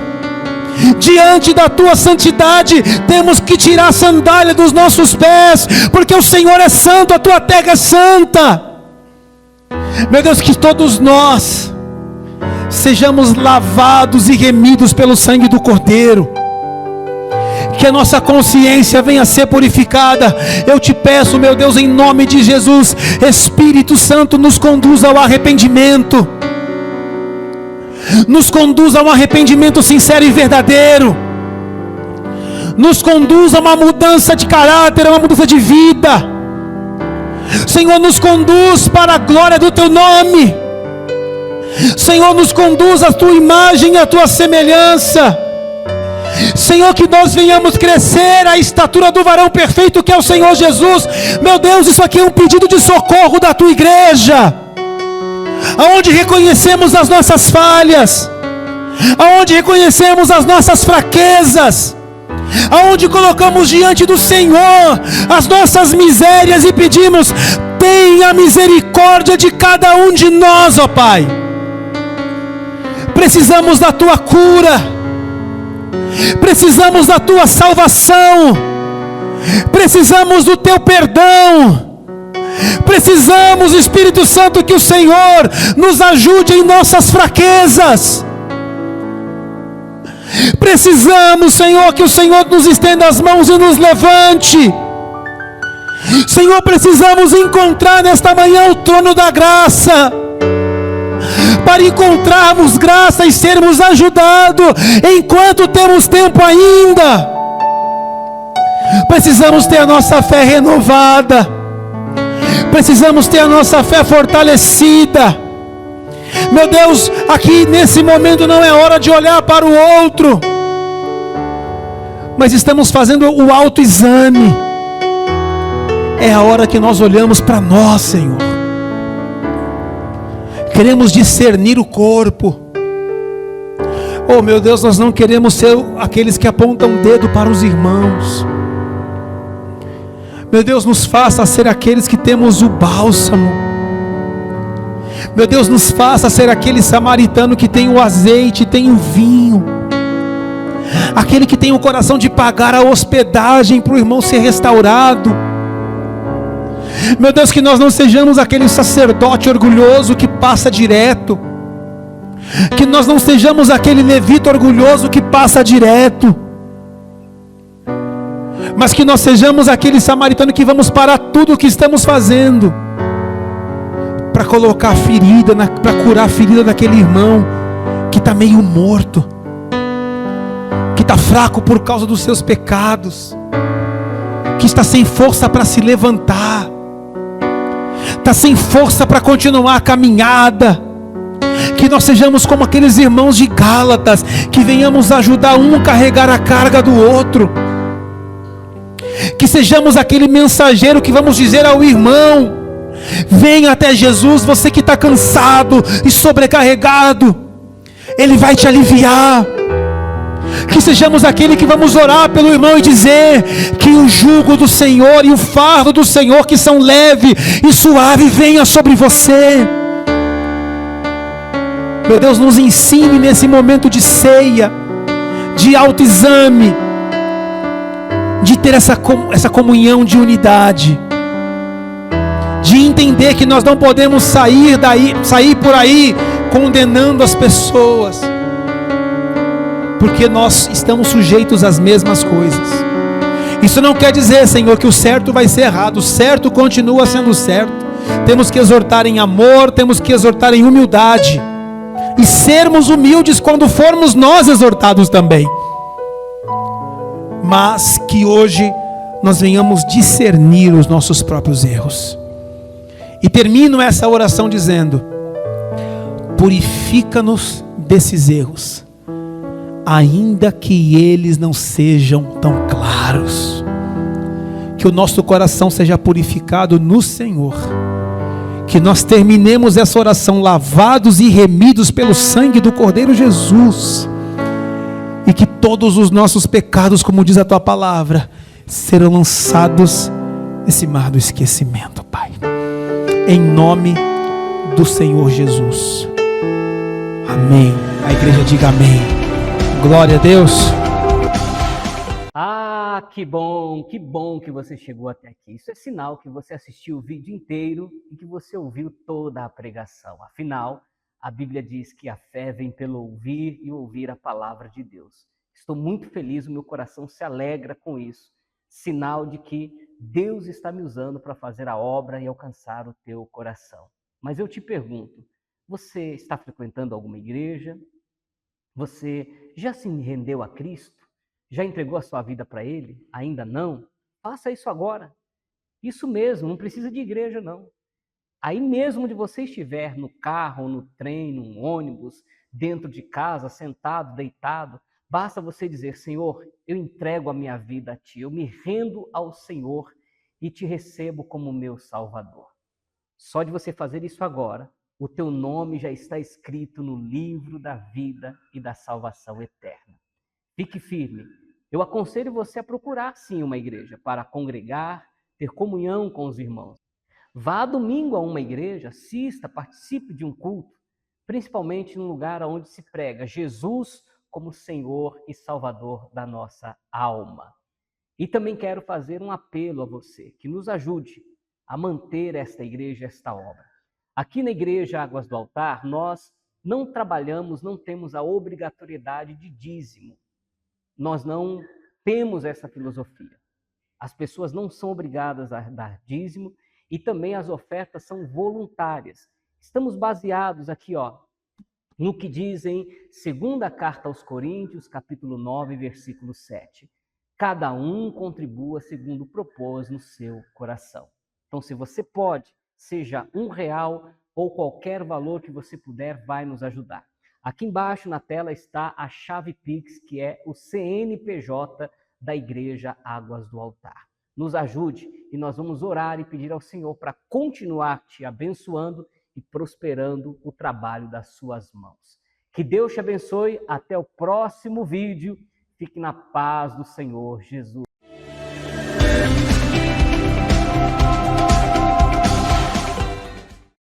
S1: Diante da tua santidade temos que tirar a sandália dos nossos pés, porque o Senhor é santo, a tua terra é santa. Meu Deus, que todos nós sejamos lavados e remidos pelo sangue do Cordeiro, que a nossa consciência venha a ser purificada. Eu te peço, meu Deus, em nome de Jesus, Espírito Santo, nos conduz ao arrependimento, nos conduz a um arrependimento sincero e verdadeiro, nos conduz a uma mudança de caráter, a uma mudança de vida. Senhor, nos conduz para a glória do teu nome. Senhor, nos conduz à tua imagem e à tua semelhança. Senhor, que nós venhamos crescer à estatura do varão perfeito que é o Senhor Jesus. Meu Deus, isso aqui é um pedido de socorro da tua igreja, aonde reconhecemos as nossas falhas, aonde reconhecemos as nossas fraquezas, aonde colocamos diante do Senhor as nossas misérias e pedimos: tenha misericórdia de cada um de nós, ó Pai. Precisamos da tua cura, precisamos da tua salvação, precisamos do teu perdão, precisamos, Espírito Santo, que o Senhor nos ajude em nossas fraquezas. Precisamos, Senhor, que o Senhor nos estenda as mãos e nos levante. Senhor, precisamos encontrar nesta manhã o trono da graça, para encontrarmos graça e sermos ajudados enquanto temos tempo ainda. Precisamos ter a nossa fé renovada, precisamos ter a nossa fé fortalecida. Meu Deus, aqui nesse momento não é hora de olhar para o outro, mas estamos fazendo o autoexame. É a hora que nós olhamos para nós, Senhor. Queremos discernir o corpo. Oh, meu Deus, nós não queremos ser aqueles que apontam o dedo para os irmãos. Meu Deus, nos faça ser aqueles que temos o bálsamo. Meu Deus, nos faça ser aquele samaritano que tem o azeite, tem o vinho, aquele que tem o coração de pagar a hospedagem para o irmão ser restaurado. Meu Deus, que nós não sejamos aquele sacerdote orgulhoso que passa direto, que nós não sejamos aquele levita orgulhoso que passa direto, mas que nós sejamos aquele samaritano que vamos parar tudo o que estamos fazendo para colocar a ferida, para curar a ferida daquele irmão que está meio morto, que está fraco por causa dos seus pecados, que está sem força para se levantar, está sem força para continuar a caminhada. Que nós sejamos como aqueles irmãos de Gálatas, que venhamos ajudar um a carregar a carga do outro, que sejamos aquele mensageiro que vamos dizer ao irmão: venha até Jesus, você que está cansado e sobrecarregado, Ele vai te aliviar. Que sejamos aquele que vamos orar pelo irmão e dizer que o jugo do Senhor e o fardo do Senhor, que são leve e suave, venha sobre você. Meu Deus, nos ensine nesse momento de ceia, de autoexame, de ter essa comunhão de unidade, de entender que nós não podemos sair por aí condenando as pessoas, porque nós estamos sujeitos às mesmas coisas. Isso não quer dizer, Senhor, que o certo vai ser errado. O certo continua sendo certo. Temos que exortar em amor, temos que exortar em humildade, e sermos humildes quando formos nós exortados também. Mas que hoje nós venhamos discernir os nossos próprios erros. E termino essa oração dizendo: purifica-nos desses erros, ainda que eles não sejam tão claros. Que o nosso coração seja purificado no Senhor, que nós terminemos essa oração lavados e remidos pelo sangue do Cordeiro Jesus, e que todos os nossos pecados, como diz a tua palavra, serão lançados nesse mar do esquecimento, Pai, em nome do Senhor Jesus. Amém. A igreja diga amém. Glória a Deus.
S2: Ah, que bom que você chegou até aqui. Isso é sinal que você assistiu o vídeo inteiro e que você ouviu toda a pregação. Afinal, a Bíblia diz que a fé vem pelo ouvir e ouvir a palavra de Deus. Estou muito feliz, o meu coração se alegra com isso. Sinal de que Deus está me usando para fazer a obra e alcançar o teu coração. Mas eu te pergunto, você está frequentando alguma igreja? Você já se rendeu a Cristo? Já entregou a sua vida para Ele? Ainda não? Faça isso agora. Isso mesmo, não precisa de igreja não. Aí mesmo onde você estiver, no carro, no trem, no ônibus, dentro de casa, sentado, deitado, basta você dizer: Senhor, eu entrego a minha vida a Ti, eu me rendo ao Senhor e Te recebo como meu Salvador. Só de você fazer isso agora, o teu nome já está escrito no livro da vida e da salvação eterna. Fique firme. Eu aconselho você a procurar sim uma igreja para congregar, ter comunhão com os irmãos. Vá domingo a uma igreja, assista, participe de um culto, principalmente num lugar onde se prega Jesus como Senhor e Salvador da nossa alma. E também quero fazer um apelo a você, que nos ajude a manter esta igreja, esta obra. Aqui na Igreja Águas do Altar, nós não trabalhamos, não temos a obrigatoriedade de dízimo. Nós não temos essa filosofia. As pessoas não são obrigadas a dar dízimo e também as ofertas são voluntárias. Estamos baseados aqui, no que dizem segunda carta aos Coríntios, capítulo 9, versículo 7. Cada um contribua segundo propôs no seu coração. Então, se você pode, seja R$1 ou qualquer valor que você puder, vai nos ajudar. Aqui embaixo na tela está a chave Pix, que é o CNPJ da Igreja Águas do Altar. Nos ajude e nós vamos orar e pedir ao Senhor para continuar te abençoando e prosperando o trabalho das suas mãos. Que Deus te abençoe. Até o próximo vídeo. Fique na paz do Senhor Jesus.